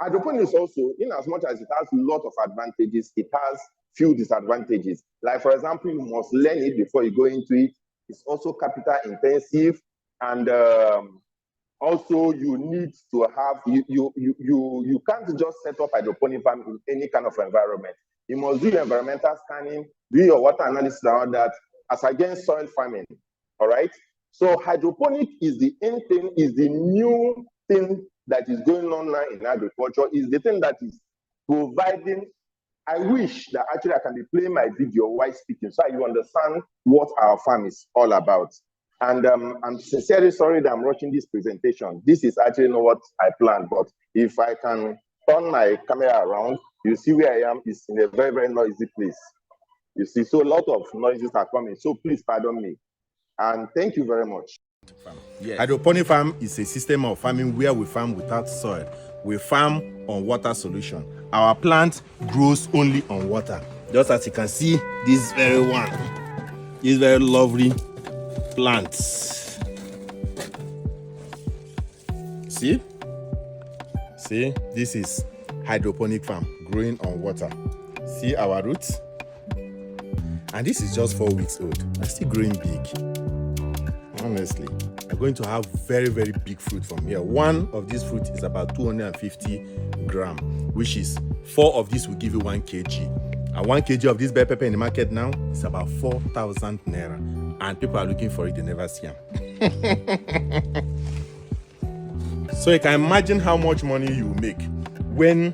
hydroponics also, in as much as it has a lot of advantages, it has few disadvantages. Like for example, you must learn it before you go into it. It's also capital intensive, and also you need to have, you can't just set up hydroponic farm in any kind of environment. You must do your environmental scanning, do your water analysis and all that, as against soil farming, all right? So hydroponic is the end thing, is the new thing that is going on now in agriculture, is the thing that is providing. I wish that actually I can be playing my video while speaking so you understand what our farm is all about. And I'm sincerely sorry that I'm rushing this presentation. This is actually not what I planned, but if I can turn my camera around, you see where I am is in a very, very noisy place. You see, so a lot of noises are coming. So please pardon me. And thank you very much. Yes. Hydroponic farm is a system of farming where we farm without soil. We farm on water solution. Our plant grows only on water. Just as you can see, this very one, this very lovely plants. See, this is hydroponic farm growing on water. See our roots, and this is just 4 weeks old. I'm still growing big. Honestly, I'm going to have very, very big fruit from here. One of these fruit is about 250 gram, which is 4 of this will give you 1 kg. And 1 kg of this bell pepper in the market now is about 4,000 naira. And people are looking for it, they never see them. So you can imagine how much money you will make when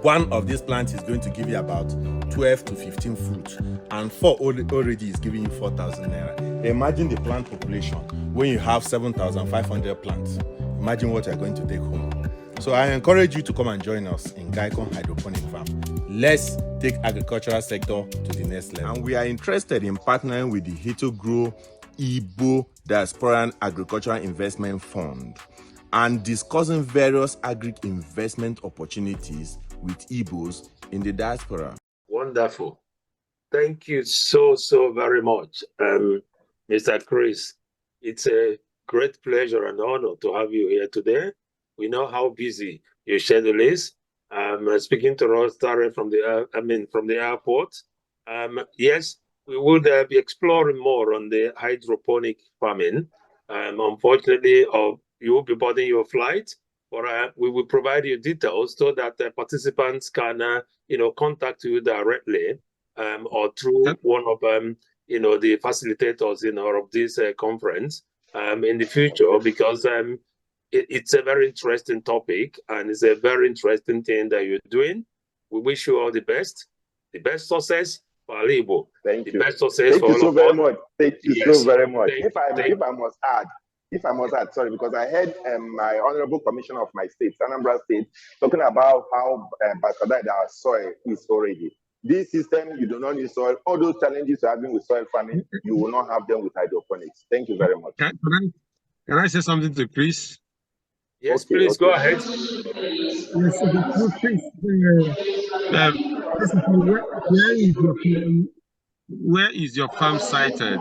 one of these plants is going to give you about 12 to 15 fruit, and 4 already is giving you 4,000 naira. Imagine the plant population when you have 7,500 plants. Imagine what you're going to take home. So I encourage you to come and join us in Gaikon Hydroponic Farm. Let's take agricultural sector to the next level. And we are interested in partnering with the HetoGrow Igbo Diasporan Agricultural Investment Fund and discussing various agri-investment opportunities with Igbos in the diaspora. Wonderful. Thank you so very much, Mr. Chris. It's a great pleasure and honor to have you here today. We know how busy your schedule is. Speaking to us started from the airport. Yes, we would be exploring more on the hydroponic farming. Unfortunately, you will be boarding your flight, but we will provide you details so that participants can, contact you directly, or through one of the facilitators of this conference in the future, because it's a very interesting topic and it's a very interesting thing that you're doing. We wish you all the best success for Igbo. Thank you. Best success Thank for you all so of very us. much. Thank you Yes. so very much. If I must add, sorry, because I heard my honorable commissioner of my state, Anambra State, talking about how bastardized our soil is already. This system, you do not need soil. All those challenges you're having with soil farming, you will not have them with hydroponics. Thank you very much. Can I say something to Chris? Yes, Okay, please go ahead. Yes, Chris, first of all, where is your farm sited?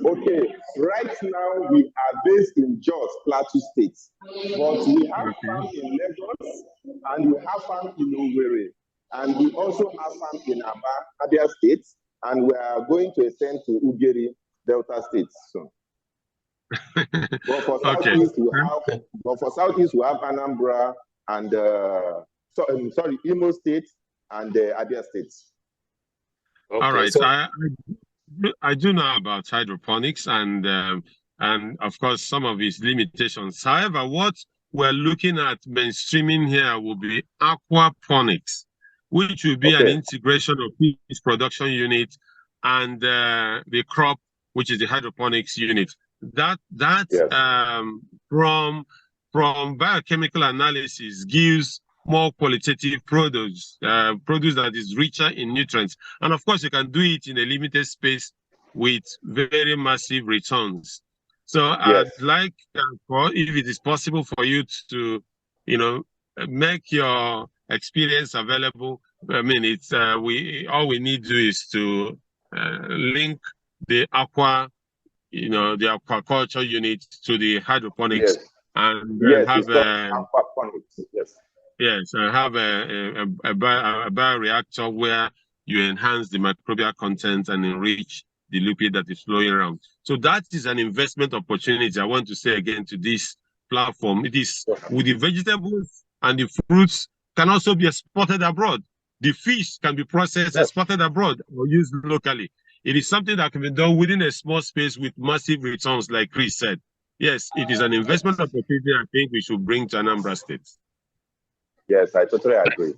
Okay, right now we are based in Jos, Plateau State, but we have farm in Lagos and we have farm in Owerri, and we also have farm in Abia State, and we are going to extend to Ugeri, Delta State soon. But for Southeast, we have Anambra and Imo State and Abia State. Okay, all right, so I do know about hydroponics and of course some of its limitations. However, what we're looking at mainstreaming here will be aquaponics, which will be an integration of each production unit and the crop, which is the hydroponics unit. That from biochemical analysis gives more qualitative produce that is richer in nutrients. And of course, you can do it in a limited space with very massive returns. So I'd like, if it is possible for you to, make your experience available. I mean, it's all we need to do is to link the the aquaculture unit to the hydroponics and have aquaponics. Yes, I have a bioreactor where you enhance the microbial content and enrich the liquid that is flowing around. So that is an investment opportunity. I want to say again to this platform, it is with the vegetables and the fruits can also be exported abroad. The fish can be processed, exported abroad or used locally. It is something that can be done within a small space with massive returns, like Chris said. Yes, it is an investment opportunity I think we should bring to Anambra State. Yes, I totally agree.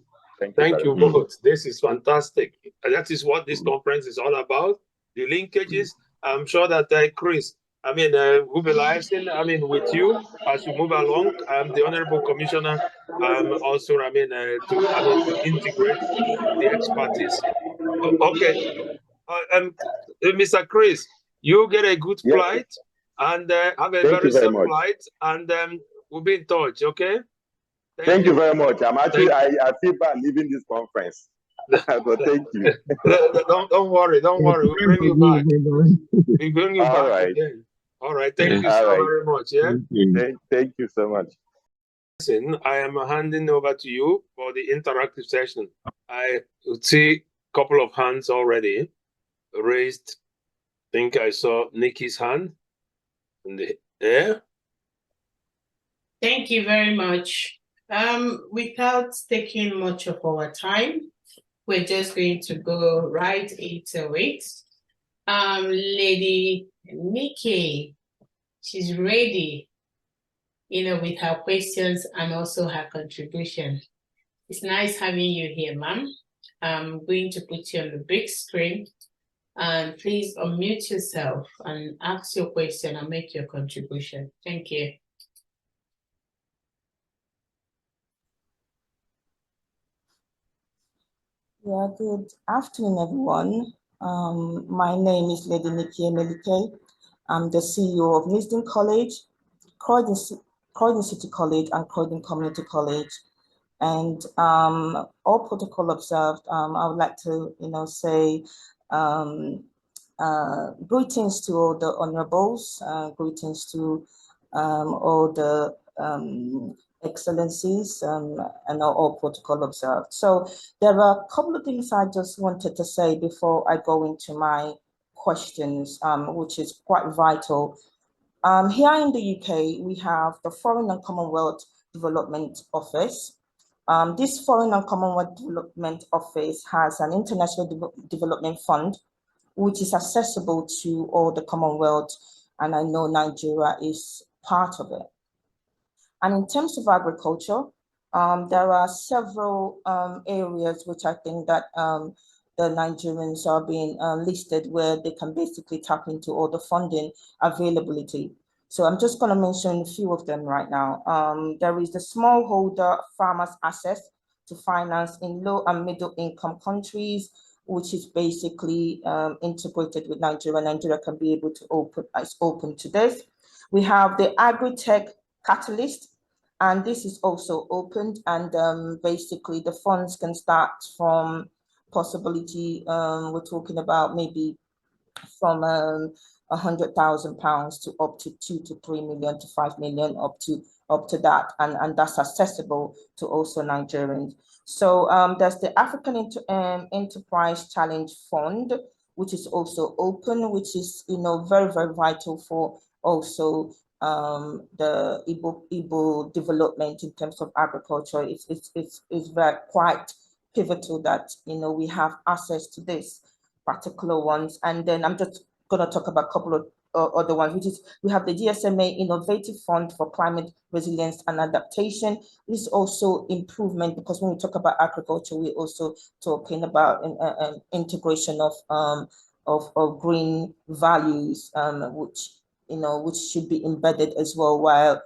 Thank you both. This is fantastic. That is what this conference is all about. The linkages. I'm sure that Chris, we'll be liaising, with you as you move along. The Honorable Commissioner, also, to integrate the expertise. Okay. Mr. Chris, you get a good flight and have a very safe flight, and we'll be in touch, okay? Thank you very much. I feel bad leaving this conference. But thank you. Don't worry. We'll bring you back. We'll bring you back again. All right. Thank you so very much. Yeah. Thank you so much. I am handing over to you for the interactive session. I see a couple of hands already raised. I think I saw Nikki's hand in the air. Thank you very much. Without taking much of our time, we're just going to go right into it. Lady Nikki, she's ready, with her questions and also her contribution. It's nice having you here, ma'am. I'm going to put you on the big screen, and please unmute yourself and ask your question and make your contribution. Thank you. Yeah, good afternoon, everyone. My name is Lady Nikki Emelike. I'm the CEO of Wisdom College, Croydon City College, and Croydon Community College. And all protocol observed, I would like to, say greetings to all the honorables, greetings to all the excellencies, and all protocol observed. So there are a couple of things I just wanted to say before I go into my questions, which is quite vital. Here in the UK, we have the Foreign and Commonwealth Development Office. This Foreign and Commonwealth Development Office has an international development fund, which is accessible to all the Commonwealth, and I know Nigeria is part of it. And in terms of agriculture, there are several areas which I think that the Nigerians are being listed where they can basically tap into all the funding availability. So I'm just going to mention a few of them right now. There is the smallholder farmers access to finance in low and middle income countries, which is basically integrated with Nigeria. Nigeria can be able to open to this. We have the agri-tech catalyst, and this is also opened, and basically the funds can start from possibility, we're talking about maybe from £100,000 to up to 2 to 3 million to 5 million, up to that, and that's accessible to also Nigerians. So there's the African Enterprise Challenge Fund, which is also open, which is very, very vital for also the Igbo development in terms of agriculture. It's very quite pivotal that we have access to this particular ones. And then I'm just going to talk about a couple of other ones, which is we have the GSMA Innovative Fund for Climate Resilience and Adaptation. This is also improvement, because when we talk about agriculture, we're also talking about integration of green values, which should be embedded as well while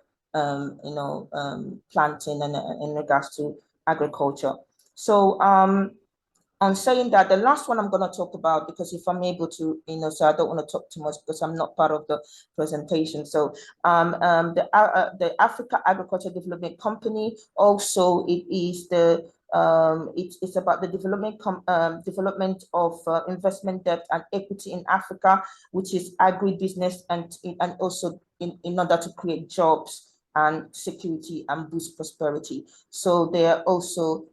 planting and in regards to agriculture. So on saying that, the last one I'm going to talk about, because if I'm able to, so I don't want to talk too much because I'm not part of the presentation. So the Africa Agriculture Development Company, also it is the it's about the development of investment debt and equity in Africa, which is agribusiness, and also in order to create jobs and security and boost prosperity. So they are also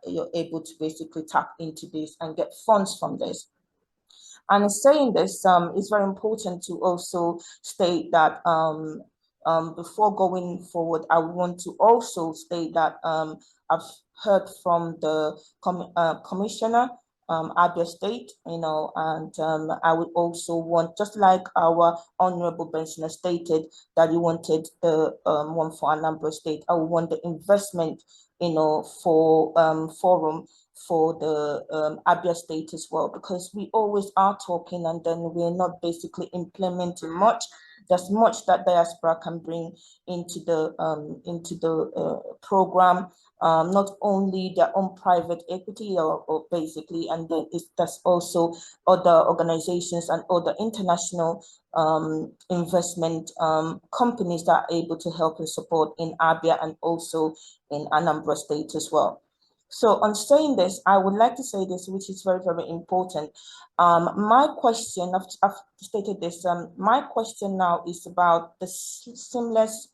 you're able to basically tap into this and get funds from this. And saying this, it's very important to also state that before going forward, I want to also state that I've heard from the commissioner, Abia State, and I would also want, just like our Honorable Benson stated, that he wanted the one for Anambra State, I would want the investment for forum for the Abia State as well, because we always are talking and then we're not basically implementing much. There's much that diaspora can bring into the program, not only their own private equity or basically, and then there's also other organizations and other international investment companies that are able to help and support in Abia and also in Anambra State as well. So on saying this, I would like to say this, which is very, very important. My question, I've stated this, my question now is about the seamless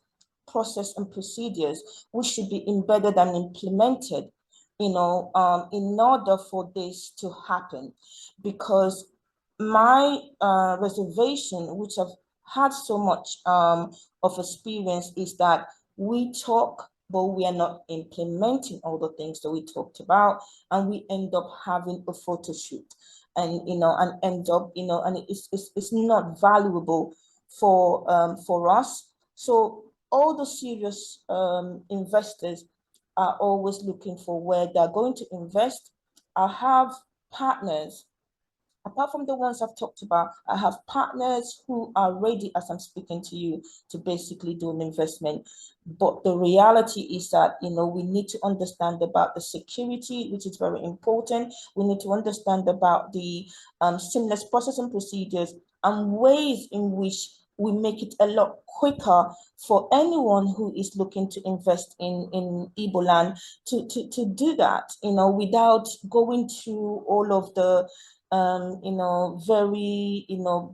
process and procedures which should be embedded and implemented, in order for this to happen. Because my reservation, which I've had so much of experience, is that we talk, but we are not implementing all the things that we talked about, and we end up having a photo shoot, and end up, and it's not valuable for us. So all the serious investors are always looking for where they're going to invest. I have partners Apart from the ones I've talked about, I have partners who are ready as I'm speaking to you to basically do an investment. But the reality is that, we need to understand about the security, which is very important. We need to understand about the seamless processing procedures and ways in which we make it a lot quicker for anyone who is looking to invest in Igboland to do that, without going through all of the very,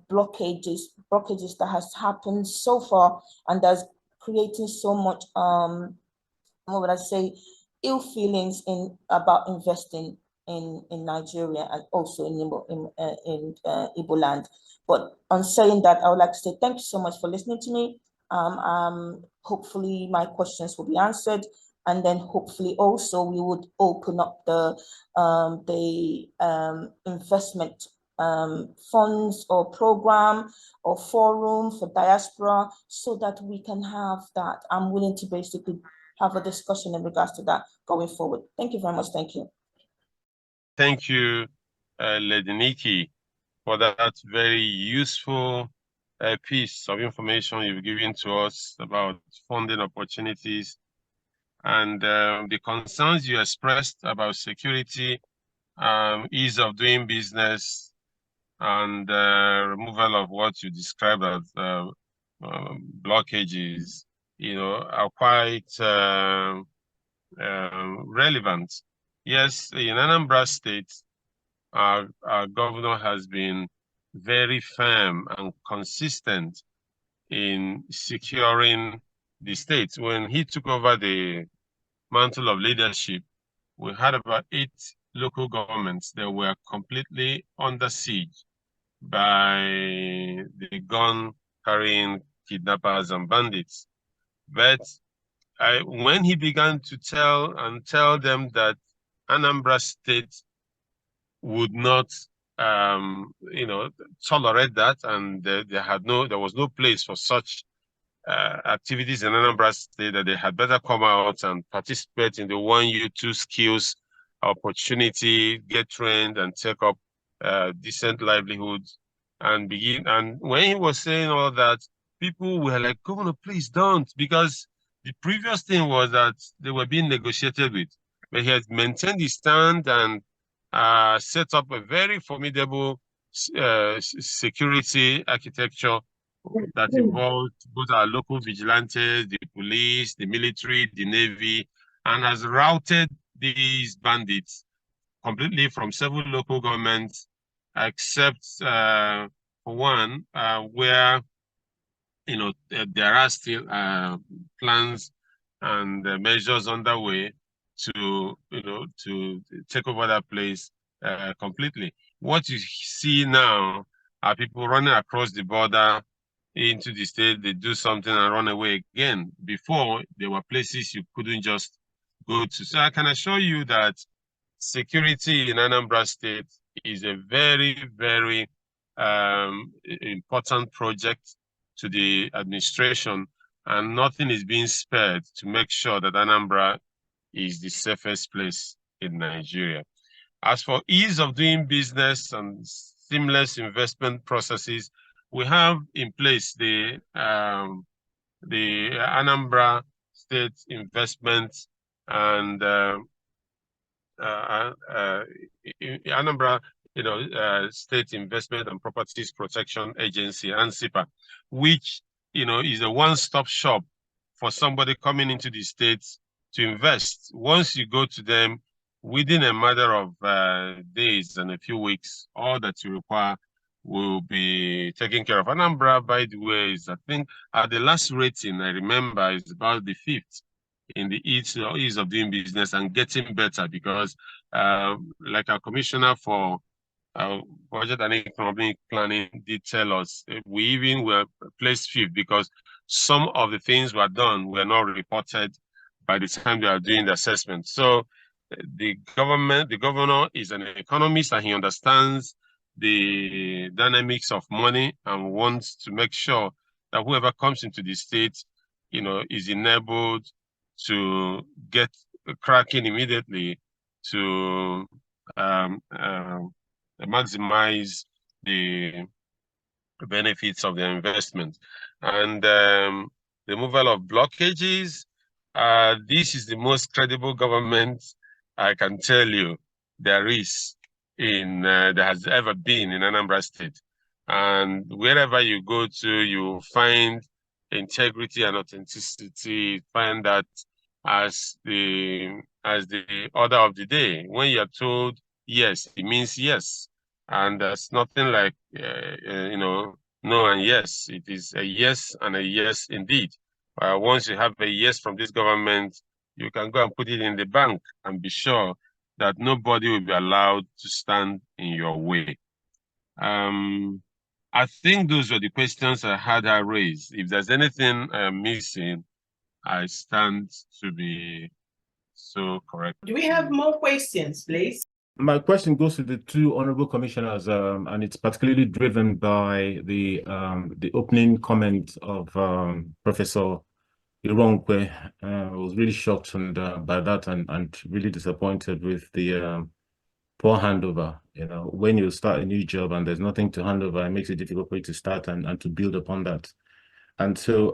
blockages that has happened so far, and that's creating so much, what would I say, ill feelings about investing in Nigeria and also in Igboland. But on saying that, I would like to say thank you so much for listening to me. Hopefully my questions will be answered, and then hopefully also we would open up the investment funds or program or forum for diaspora, so that we can have that. I'm willing to basically have a discussion in regards to that going forward. Thank you very much. Thank you. Thank you, Lady Nikki, for that very useful piece of information you've given to us about funding opportunities and the concerns you expressed about security, ease of doing business, and removal of what you described as blockages, are quite relevant. Yes, in Anambra State, our governor has been very firm and consistent in securing the state. When he took over the mantle of leadership, we had about 8 local governments that were completely under siege by the gun-carrying kidnappers and bandits. But when he began to tell them that Anambra State would not, tolerate that, and there was no place for such activities in Anambra State, that they had better come out and participate in the 1U2 skills opportunity, get trained and take up decent livelihoods and begin. And when he was saying all that, people were like, Governor, please don't, because the previous thing was that they were being negotiated with. But he has maintained his stand and set up a very formidable security architecture that involved both our local vigilantes, the police, the military, the navy, and has routed these bandits completely from several local governments, except for one, where there are still plans and measures underway to take over that place completely. What you see now are people running across the border into the state, they do something and run away again. Before, there were places you couldn't just go to. So I can assure you that security in Anambra State is a very, very important project to the administration, and nothing is being spared to make sure that Anambra is the safest place in Nigeria. As for ease of doing business and seamless investment processes, we have in place the Anambra State Investment and Anambra State Investment and Properties Protection Agency, ANSIPA, which is a one-stop shop for somebody coming into the state to invest. Once you go to them, within a matter of days and a few weeks, all that you require will be taken care of. Anambra, by the way, is, I think, at the last rating I remember, is about the 5th in the ease of doing business, and getting better, because like our commissioner for budget and economic planning did tell us, we even were placed 5th because some of the things were done were not reported by the time they are doing the assessment. So the governor is an economist, and he understands the dynamics of money and wants to make sure that whoever comes into the state, is enabled to get cracking immediately to maximize the benefits of their investment. And removal of blockages, this is the most credible government I can tell you there is there has ever been in Anambra State. And wherever you go to, you find integrity and authenticity, find that as the order of the day. When you're told yes, it means yes. And there's nothing like, no and yes. It is a yes and a yes indeed. Once you have a yes from this government, you can go and put it in the bank and be sure that nobody will be allowed to stand in your way. I think those were the questions I had raised. If there's anything I'm missing, I stand to be so correct. Do we have more questions, please? My question goes to the two honorable commissioners, and it's particularly driven by the opening comment of Professor Ironkwe. I was really shocked by that and really disappointed with the poor handover. You know, when you start a new job and there's nothing to hand over, it makes it difficult for you to start and to build upon that. And so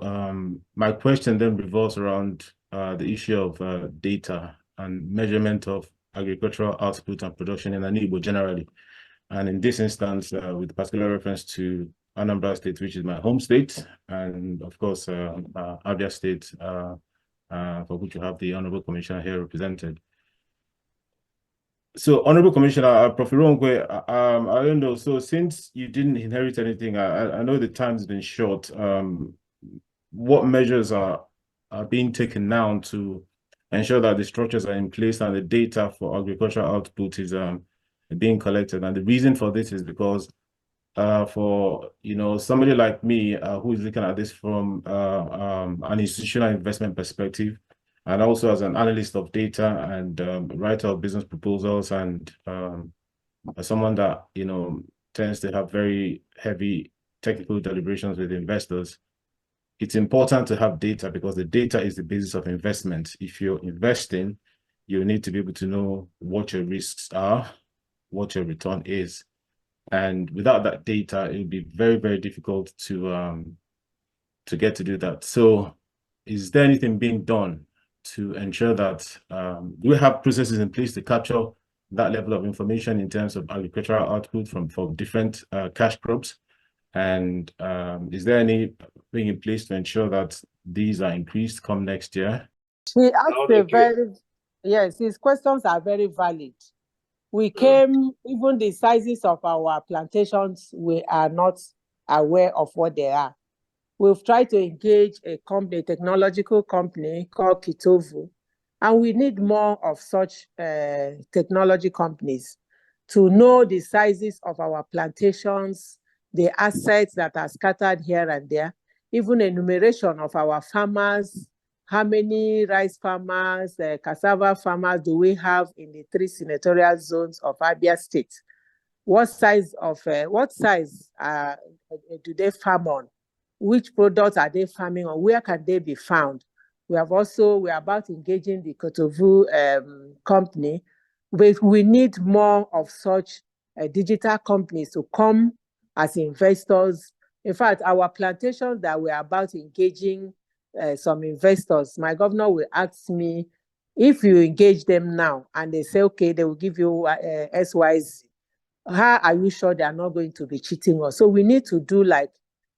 my question then revolves around the issue of data and measurement of agricultural output and production in Ndigbo generally. And in this instance, with particular reference to Anambra State, which is my home state, and of course, Abia State, for which you have the Honorable Commissioner here represented. So, Honorable Commissioner, Prof. Ironkwe, I don't know, so since you didn't inherit anything, I know the time's been short. What measures are being taken now to ensure that the structures are in place and the data for agricultural output is being collected? And the reason for this is because for somebody like me who is looking at this from an institutional investment perspective, and also as an analyst of data and writer of business proposals, and as someone that tends to have very heavy technical deliberations with investors, it's important to have data because the data is the basis of investment. If you're investing, you need to be able to know what your risks are, what your return is. And without that data, it would be very, very difficult to get to do that. So is there anything being done to ensure that we have processes in place to capture that level of information in terms of agricultural output for different cash crops? And is there anything in place to ensure that these are increased come next year? He asked yes, his questions are very valid. We came, even the sizes of our plantations, we are not aware of what they are. We've tried to engage a company, a technological company called Kitovu, and we need more of such technology companies to know the sizes of our plantations, the assets that are scattered here and there, even enumeration of our farmers, how many rice farmers, cassava farmers do we have in the 3 senatorial zones of Abia State? What size do they farm on? Which products are they farming on? Where can they be found? We are about engaging the Kotovu company. We need more of such digital companies to come as investors. In fact, our plantations that we're about engaging some investors, my governor will ask me, if you engage them now and they say, okay, they will give you SYZ, how are you sure they are not going to be cheating us? So we need to do like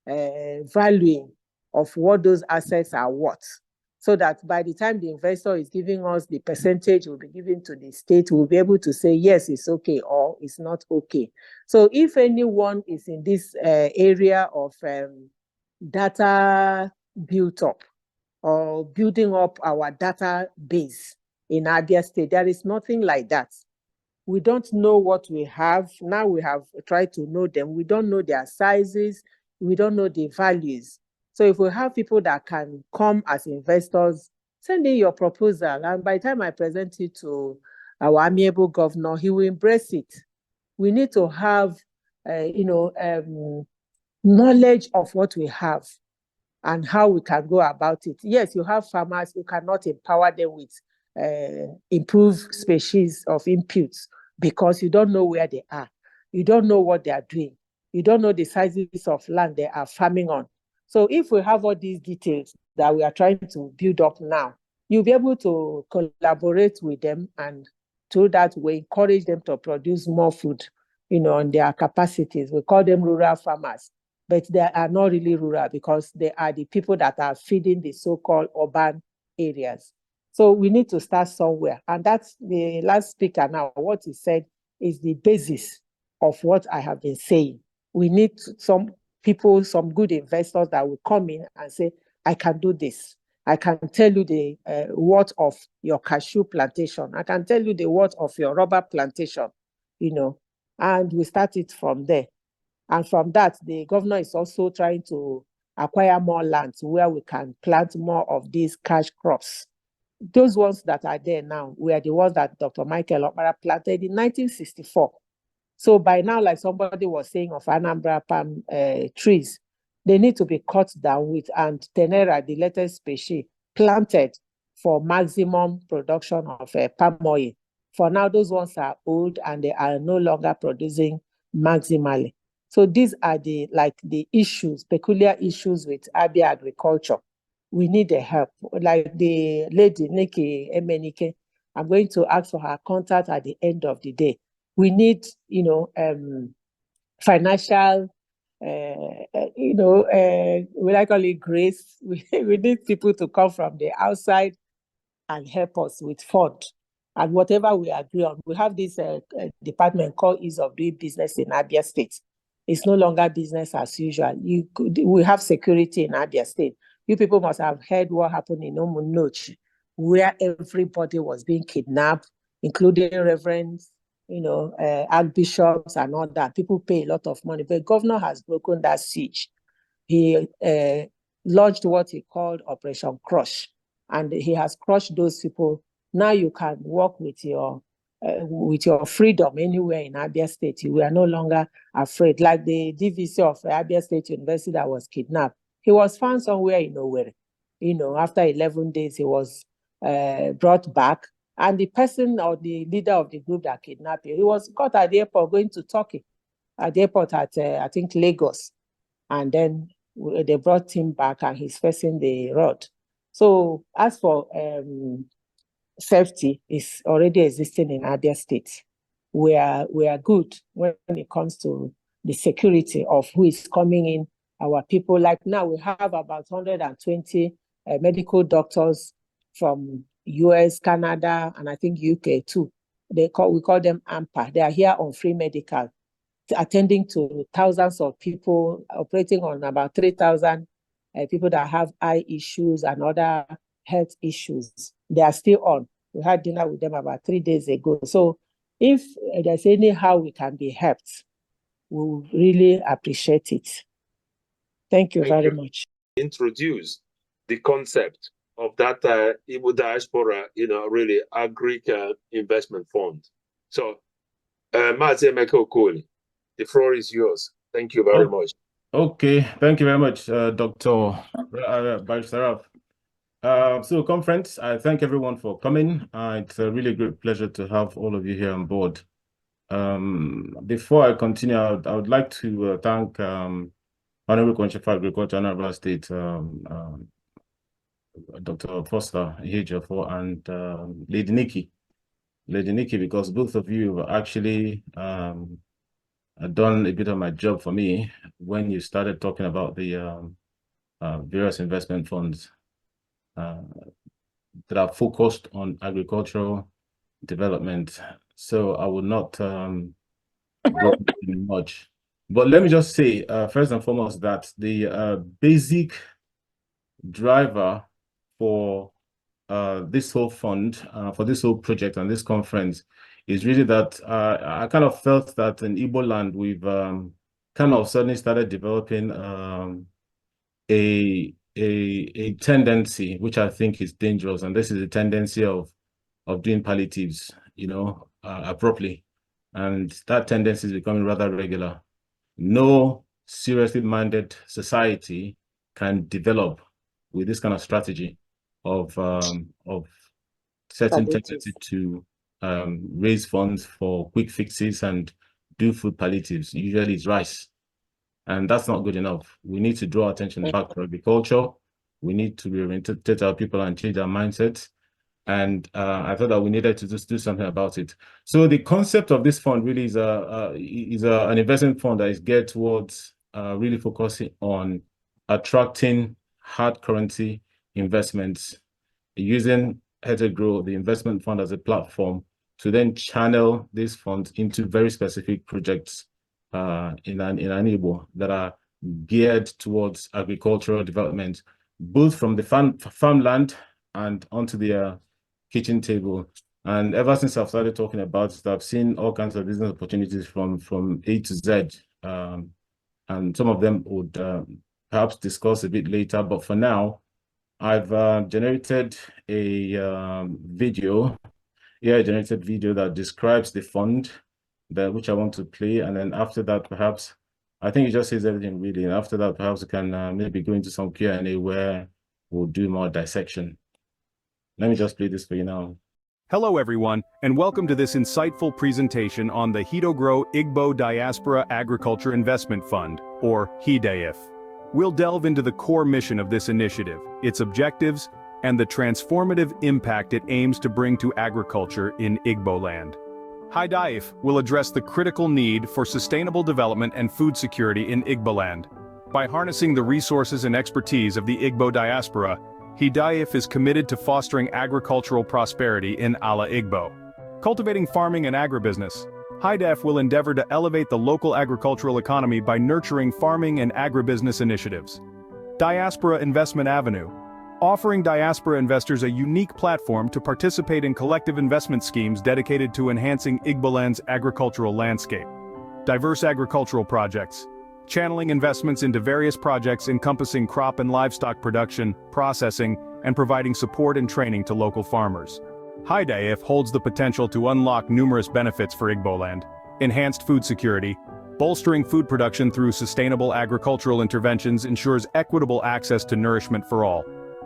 valuing of what those assets are worth, so that by the time the investor is giving us the percentage will be given to the state, we'll be able to say, yes, it's okay, or it's not okay. So if anyone is in this area of data built up or building up our database in Abia State, there is nothing like that. We don't know what we have. Now we have tried to know them. We don't know their sizes. We don't know the values. So if we have people that can come as investors, send in your proposal. And by the time I present it to our amiable governor, he will embrace it. We need to have, knowledge of what we have and how we can go about it. Yes, you have farmers who cannot empower them with improved species of inputs because you don't know where they are. You don't know what they are doing. You don't know the sizes of land they are farming on. So if we have all these details that we are trying to build up now, you'll be able to collaborate with them, and through that we encourage them to produce more food, on their capacities. We call them rural farmers, but they are not really rural because they are the people that are feeding the so-called urban areas. So we need to start somewhere. And that's the last speaker now. What he said is the basis of what I have been saying. We need some people, some good investors that will come in and say, I can do this. I can tell you the worth of your cashew plantation. I can tell you the worth of your rubber plantation, and we start it from there. And from that, the governor is also trying to acquire more land where we can plant more of these cash crops. Those ones that are there now were the ones that Dr. Michael Okpara planted in 1964. So by now, like somebody was saying of Anambra palm trees, they need to be cut down with, and tenera, the latest species, planted for maximum production of palm oil. For now, those ones are old and they are no longer producing maximally. So these are the issues, peculiar issues with Abia agriculture. We need the help. Like the lady, Nikki Emenike, I'm going to ask for her contact at the end of the day. We need, financial, we like call it grace. We need people to come from the outside and help us with fund. And whatever we agree on, we have this department called Ease of Doing Business in Abia State. It's no longer business as usual. We have security in Abia State. You people must have heard what happened in Omunochi, where everybody was being kidnapped, including reverends, archbishops and all that. People pay a lot of money. But the governor has broken that siege. He launched what he called Operation Crush, and he has crushed those people. Now you can walk with your freedom anywhere in Abia State. We are no longer afraid. Like the DVC of Abia State University that was kidnapped, he was found somewhere in Owerri. After 11 days, he was brought back. And the person or the leader of the group that kidnapped him, he was caught at the airport going to Turkey, at the airport at, I think, Lagos. And then they brought him back and he's facing the road. So as for safety, is already existing in Abia State. We are good when it comes to the security of who is coming in, our people. Like now we have about 120 medical doctors from US, Canada, and I think UK too. We call them AMPA. They are here on free medical, attending to thousands of people, operating on about 3,000 people that have eye issues and other health issues. They are still on. We had dinner with them about 3 days ago. So if there's any how we can be helped, we will really appreciate it. Thank you very much. Introduce the concept of that Igbo diaspora, really agri investment fund. So, Mazi Emeka Okoli, the floor is yours. Thank you very much. Okay, thank you very much, Dr. Barisaraf. So conference, I thank everyone for coming. It's a really great pleasure to have all of you here on board. Before I continue, I would like to thank Honorable Commissioner for Agriculture, Anambra State, Dr. Foster Ihejiofor, and Lady Nikki, because both of you have actually done a bit of my job for me when you started talking about the various investment funds that are focused on agricultural development. So I will not go into much. But let me just say, first and foremost, that the basic driver for this whole fund, for this whole project and this conference is really that I kind of felt that in Igboland, we've kind of suddenly started developing a tendency, which I think is dangerous. And this is a tendency of doing palliatives, abruptly. And that tendency is becoming rather regular. No seriously minded society can develop with this kind of strategy of certain tendency to raise funds for quick fixes and do food palliatives. Usually it's rice. And that's not good enough. We need to draw attention back to agriculture. We need to reorientate our people and change our mindset. And I thought that we needed to just do something about it. So the concept of this fund really is an investment fund that is geared towards really focusing on attracting hard currency investments, using HetoGrow, the investment fund, as a platform to then channel these funds into very specific projects in Ndigbo that are geared towards agricultural development, both from the farmland and onto the kitchen table. And ever since I've started talking about it, I've seen all kinds of business opportunities from A to Z. And some of them would perhaps discuss a bit later. But for now, I've generated a AI-generated video that describes the fund, which I want to play. And then after that, perhaps, I think it just says everything really. And after that, perhaps we can maybe go into some Q&A where we'll do more dissection. Let me just play this for you now. Hello everyone, and welcome to this insightful presentation on the HetoGrow Igbo Diaspora Agriculture Investment Fund, or HEDAIF. We'll delve into the core mission of this initiative, its objectives, and the transformative impact it aims to bring to agriculture in Igboland. HEDAIF will address the critical need for sustainable development and food security in Igboland. By harnessing the resources and expertise of the Igbo diaspora, HEDAIF is committed to fostering agricultural prosperity in Ala Igbo. Cultivating farming and agribusiness, HEDAIF will endeavor to elevate the local agricultural economy by nurturing farming and agribusiness initiatives. Diaspora Investment Avenue, offering diaspora investors a unique platform to participate in collective investment schemes dedicated to enhancing Igboland's agricultural landscape. Diverse agricultural projects, channeling investments into various projects encompassing crop and livestock production, processing, and providing support and training to local farmers. HEDAIF holds the potential to unlock numerous benefits for Igboland: enhanced food security. Bolstering food production through sustainable agricultural interventions ensures equitable access to nourishment for all.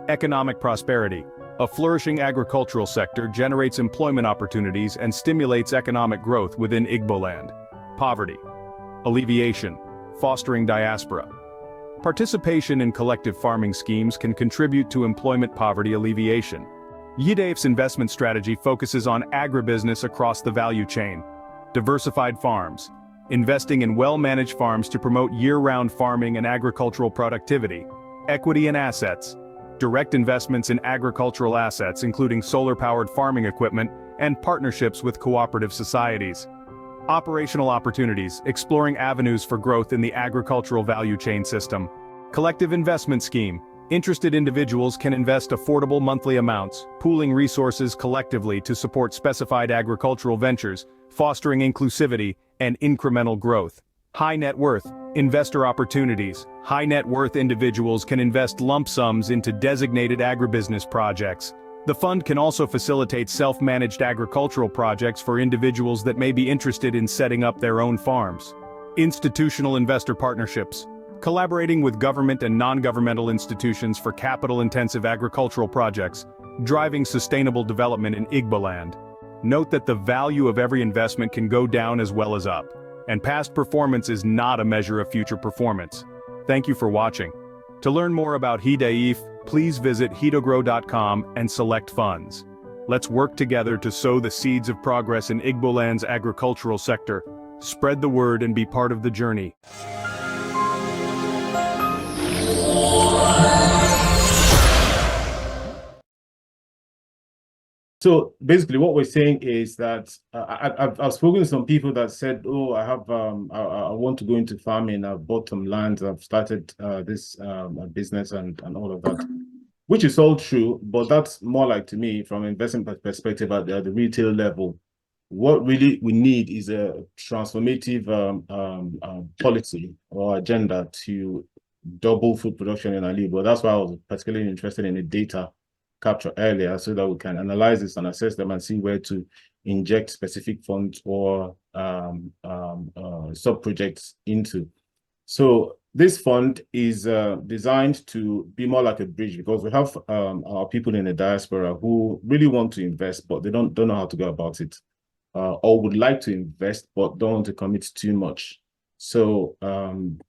Economic prosperity. A flourishing agricultural sector generates employment opportunities and stimulates economic growth within Igboland. Poverty alleviation. Fostering diaspora. Participation in collective farming schemes can contribute to employment poverty alleviation. HEDAIF's investment strategy focuses on agribusiness across the value chain. Diversified farms. Investing in well-managed farms to promote year-round farming and agricultural productivity. Equity in assets. Direct investments in agricultural assets including solar-powered farming equipment and partnerships with cooperative societies. Operational opportunities, exploring avenues for growth in the agricultural value chain system. Collective investment scheme. Interested individuals can invest affordable monthly amounts, pooling resources collectively to support specified agricultural ventures, fostering inclusivity and incremental growth. High net worth. Investor opportunities. High net worth individuals can invest lump sums into designated agribusiness projects. The fund can also facilitate self-managed agricultural projects for individuals that may be interested in setting up their own farms. Institutional investor partnerships. Collaborating with government and non-governmental institutions for capital-intensive agricultural projects, driving sustainable development in Igboland. Note that the value of every investment can go down as well as up, and past performance is not a measure of future performance. Thank you for watching. To learn more about HEDAIF, please visit hetogrow.com and select funds. Let's work together to sow the seeds of progress in Igboland's agricultural sector. Spread the word and be part of the journey. So basically what we're saying is that I've spoken to some people that said, oh, I want to go into farming, I've bought some land, I've started this business and all of that, which is all true, but that's more like, to me, from an investment perspective at the retail level, what really we need is a transformative policy or agenda to double food production in Ndigbo. That's why I was particularly interested in the data capture earlier, so that we can analyze this and assess them and see where to inject specific funds or sub-projects into. So this fund is designed to be more like a bridge, because we have our people in the diaspora who really want to invest, but they don't know how to go about it. or would like to invest but don't want to commit too much. So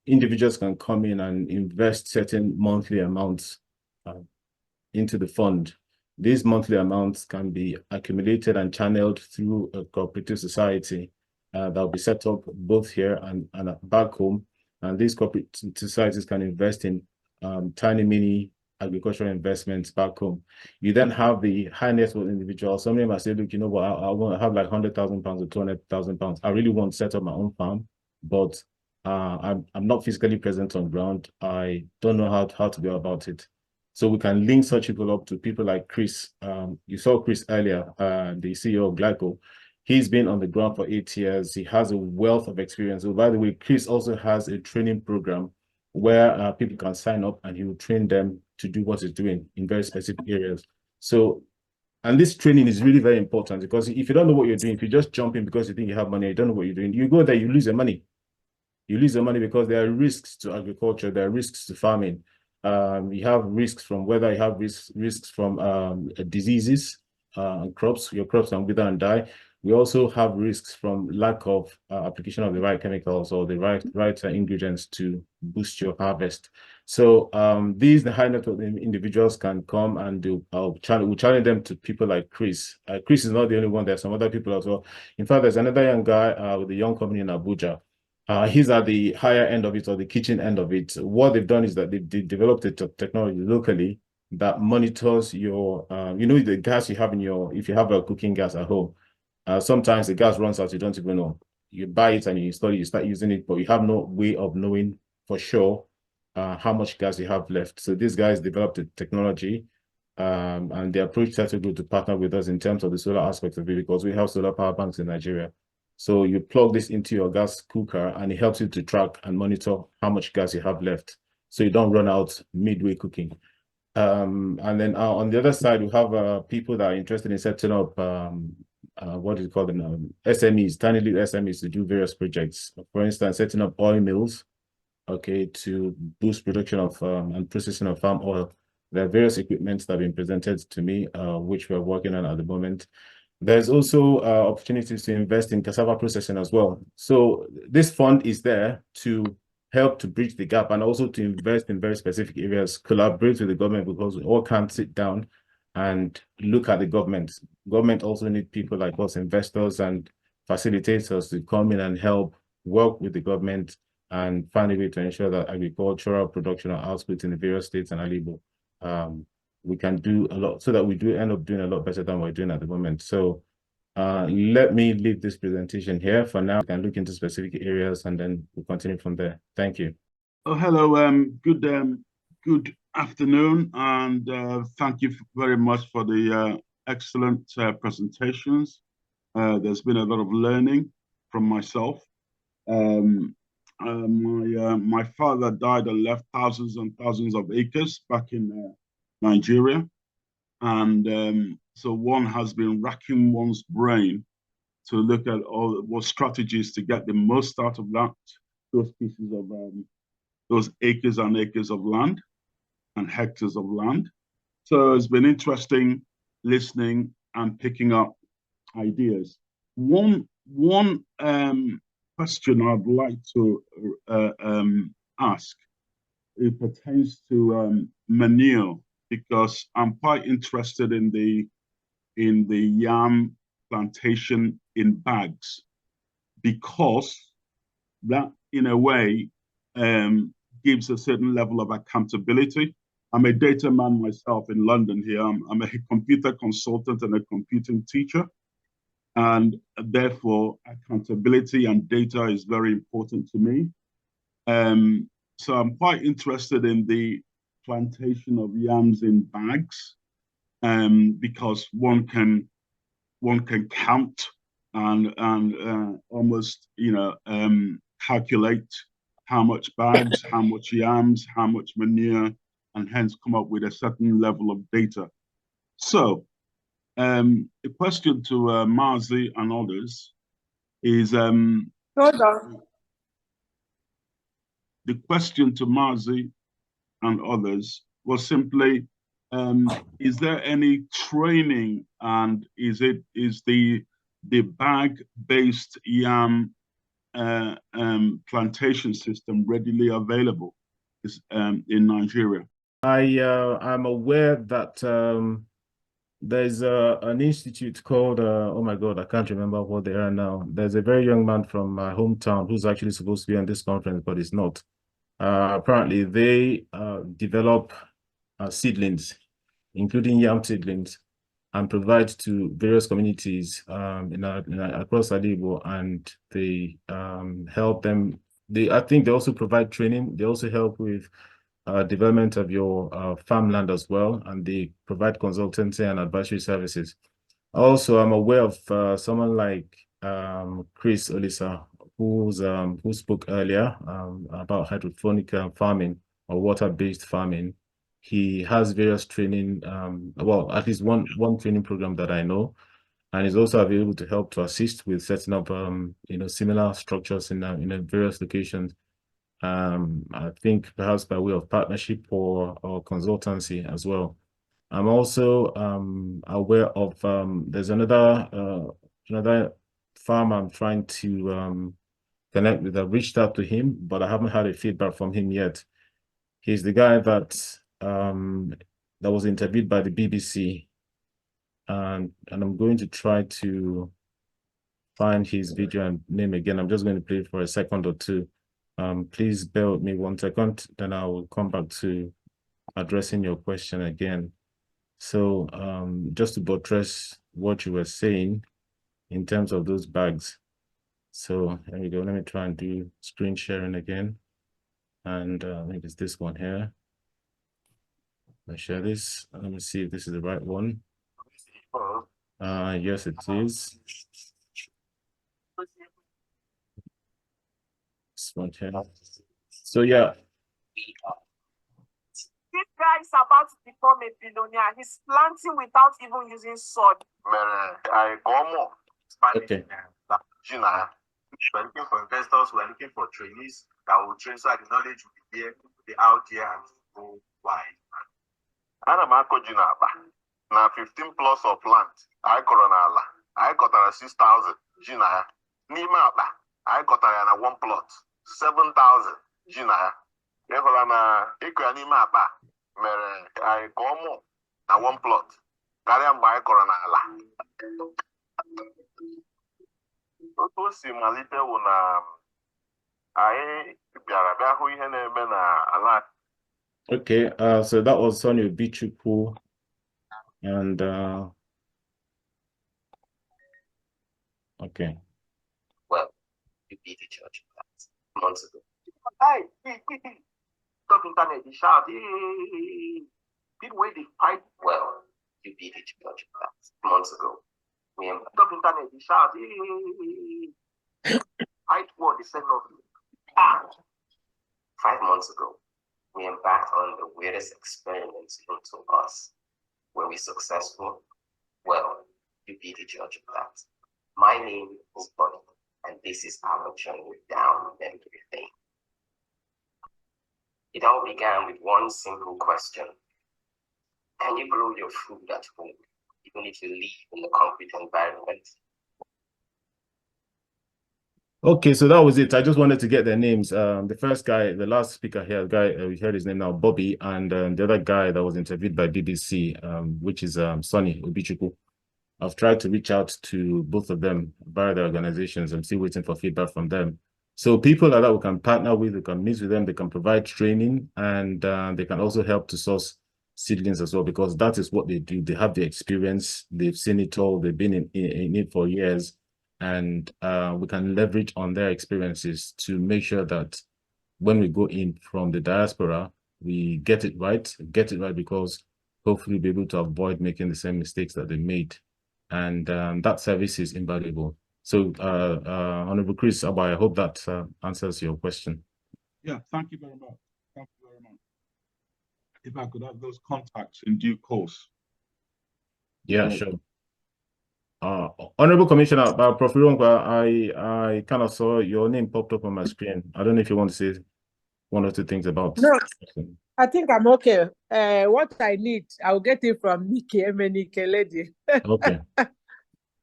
individuals can come in and invest certain monthly amounts into the fund. These monthly amounts can be accumulated and channeled through a cooperative society that will be set up both here and back home. And these cooperative societies can invest in tiny mini agricultural investments back home. You then have the high net worth individuals. Somebody might say, look, you know what, I want to have like 100,000 pounds or 200,000 pounds. I really want to set up my own farm, but I'm not physically present on ground. I don't know how to go about it. So we can link such people up to people like Chris. You saw Chris earlier, the CEO of Glyco. He's been on the ground for 8 years. He has a wealth of experience. So by the way, Chris also has a training program where people can sign up and he will train them to do what he's doing in very specific areas. So, and this training is really very important, because if you don't know what you're doing, if you just jump in because you think you have money, you don't know what you're doing, you go there, you lose your money. You lose your money because there are risks to agriculture, there are risks to farming. You have risks from weather, you have risks from diseases and crops. Your crops can wither and die. We also have risks from lack of application of the right chemicals or the right ingredients to boost your harvest. So these high net worth individuals can come and we'll challenge them to people like Chris. Chris is not the only one. There's some other people as well. In fact, there's another young guy with a young company in Abuja. He's at the higher end of it, or the kitchen end of it. What they've done is that they developed a technology locally that monitors your, the gas you have in your, if you have a cooking gas at home, sometimes the gas runs out, you don't even know. You buy it and you install it, you start using it, but you have no way of knowing for sure how much gas you have left. So these guys developed a technology and they approached HetoGrow to partner with us in terms of the solar aspect of it, because we have solar power banks in Nigeria. So you plug this into your gas cooker and it helps you to track and monitor how much gas you have left, so you don't run out midway cooking. And then on the other side, we have people that are interested in setting up, what do you call them now? SMEs, tiny little SMEs, to do various projects. For instance, setting up oil mills, okay, to boost production of and processing of palm oil. There are various equipments that have been presented to me, which we're working on at the moment. There's also opportunities to invest in cassava processing as well. So this fund is there to help to bridge the gap and also to invest in very specific areas, collaborate with the government, because we all can't sit down and look at the government. Government also need people like us, investors and facilitators, to come in and help work with the government and find a way to ensure that agricultural production or output in the various states and Alibo, we can do a lot, so that we do end up doing a lot better than we're doing at the moment. So let me leave this presentation here for now. We can look into specific areas and then we'll continue from there. Thank you. Oh, hello. Good afternoon, and thank you very much for the excellent presentations. There's been a lot of learning from myself. My father died and left thousands and thousands of acres back in Nigeria, and so one has been racking one's brain to look at what strategies to get the most out of that, those pieces of those acres and acres of land and hectares of land. So it's been interesting listening and picking up ideas. One question I'd like to ask, it pertains to manure, because I'm quite interested in the yam plantation in bags, because that in a way gives a certain level of accountability. I'm a data man myself in London here. I'm a computer consultant and a computing teacher. And therefore, accountability and data is very important to me. So I'm quite interested in the plantation of yams in bags, because one can count and almost calculate how much bags, how much yams, how much manure, and hence come up with a certain level of data. So a question to Mazi and others is Hold on. The question to Mazi and others was simply, is there any training, and is the the bag-based yam plantation system readily available in Nigeria? I'm aware that there's an institute called, oh my God, I can't remember what they are now. There's a very young man from my hometown who's actually supposed to be on this conference, but he's not. Apparently, they develop seedlings, including yam seedlings, and provide to various communities across Ndigbo, and they help them. I think they also provide training. They also help with development of your farmland as well, and they provide consultancy and advisory services. Also, I'm aware of someone like Chris Olisa, who spoke earlier about hydroponic farming or water-based farming. He has various training, well, at least one training program that I know, and is also available to help to assist with setting up, similar structures in various locations. I think perhaps by way of partnership or consultancy as well. I'm also aware of there's another farm I'm trying to connect with. I've reached out to him, but I haven't had a feedback from him yet. He's the guy that was interviewed by the BBC, and I'm going to try to find his video and name again. I'm just going to play it for a second or two. Please bear with me 1 second, then I will come back to addressing your question again. So just to buttress what you were saying in terms of those bags. So there we go. Let me try and do screen sharing again. And I think it's this one here. I share this. Let me see if this is the right one. Yes, it is. This one here. So yeah. This guy is about to become a billionaire. He's planting without even using soil. Okay. We're looking for investors, we're looking for trainees that will train so that the knowledge will be there, will be out there and go wide. Now 15 plus of land, I coronala, I got 6,000 Gina. Nima, I got a 1 plot, 7,000 Gina. Ekolana, Equanima, I come na 1 plot. Carry by coronala. Otu si malite wụ na anyị bịara bịa hụ ihe na-eme na ala. Okay, so that was Sonny Obichukwu, and okay. Well, you beat the church months ago. Hey, talk internet, he shout, hey, big way they fight. Well, you beat the church months ago. Talk internet, he shout, hey, fight war, they said nothing. 5 months ago, we embarked on the weirdest experiments known to us. Were we successful? Well, you be the judge of that. My name is Bunny, and this is our journey down memory lane. It all began with one simple question. Can you grow your food at home, even if you live in a concrete environment? Okay, so that was it. I just wanted to get their names. The first guy, the last speaker here, we heard his name now, Bobby, and the other guy that was interviewed by BBC, which is Sonny Obichukwu. I've tried to reach out to both of them via their organizations. I'm still waiting for feedback from them. So people like that we can partner with, we can meet with them, they can provide training, and they can also help to source seedlings as well, because that is what they do. They have the experience, they've seen it all, they've been in it for years. And we can leverage on their experiences to make sure that when we go in from the diaspora, we get it right because hopefully we'll be able to avoid making the same mistakes that they made. And that service is invaluable. So Honorable Chris Abai, I hope that answers your question. Yeah, thank you very much. Thank you very much. If I could have those contacts in due course. Yeah, sure. Honorable Commissioner, Prof. Ironkwe, I kind of saw your name popped up on my screen. I don't know if you want to say 1 or 2 things about. No, I think I'm okay. What I need, I'll get it from Nikki Emenike lady. Okay.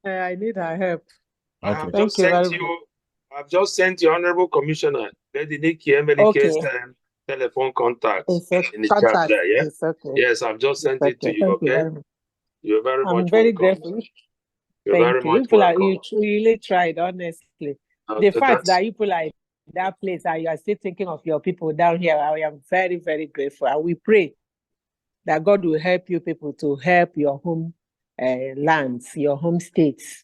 I need her help. I have Thank just you very sent much. you. I've just sent you, Honorable Commissioner, Okay. telephone contacts It's okay. in the chat Contact. there. Yeah. It's okay. Yes, I've just sent it to Okay. you. Thank you Okay. very much. You're very I'm much very welcome. grateful. You're Thank very you. much welcome. You really tried, honestly. The fact That's that you people are in that place and you are still thinking of your people down here, I am very, very grateful. And we pray that God will help you people to help your home lands, your home states.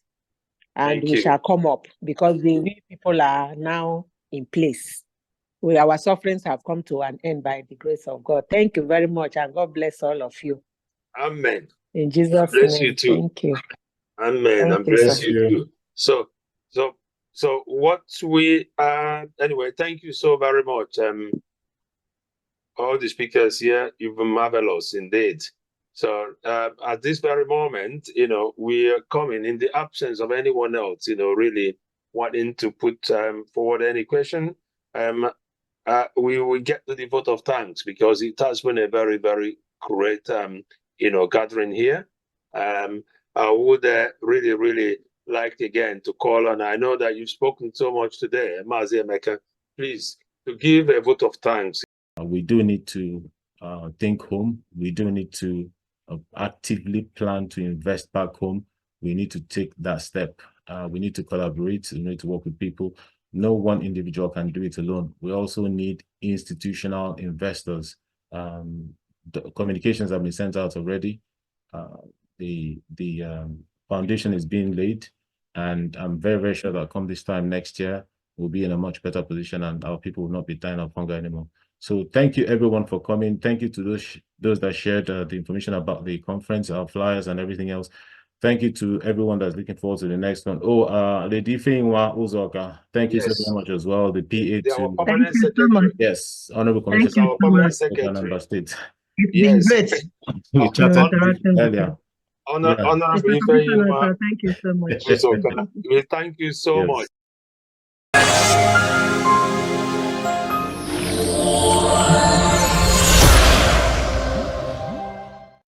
And Thank we you. shall come up because the people are now in place. Our sufferings have come to an end by the grace of God. Thank you very much, and God bless all of you. Amen. In Jesus' Bless name. you too. Thank you. Amen. Thank And you, bless sir. you too. So what we anyway, thank you so very much. All the speakers here, you've been marvelous indeed. So at this very moment, we are coming in the absence of anyone else, really wanting to put forward any question. We will get to the vote of thanks because it has been a very, very great, gathering here. I would really, really like again to call on. I know that you've spoken so much today, Mazi Emeka, please to give a vote of thanks. We do need to think home. We do need to actively plan to invest back home. We need to take that step. We need to collaborate. We need to work with people. No one individual can do it alone. We also need institutional investors. The communications have been sent out already. The foundation is being laid, and I'm very, very sure that come this time next year, we'll be in a much better position and our people will not be dying of hunger anymore. So thank you everyone for coming. Thank you to those that shared the information about the conference, our flyers and everything else. Thank you to everyone that's looking forward to the next one. Lady Feinwa Uzoka, thank you so very much as well. The PA to permanent secretary. Yes, Honorable Commissioner. Our permanent secretary. Anambra State. Yes. We chatted earlier. Honorable Ifeyinwa thank you so much. Uzoka, we thank you so much.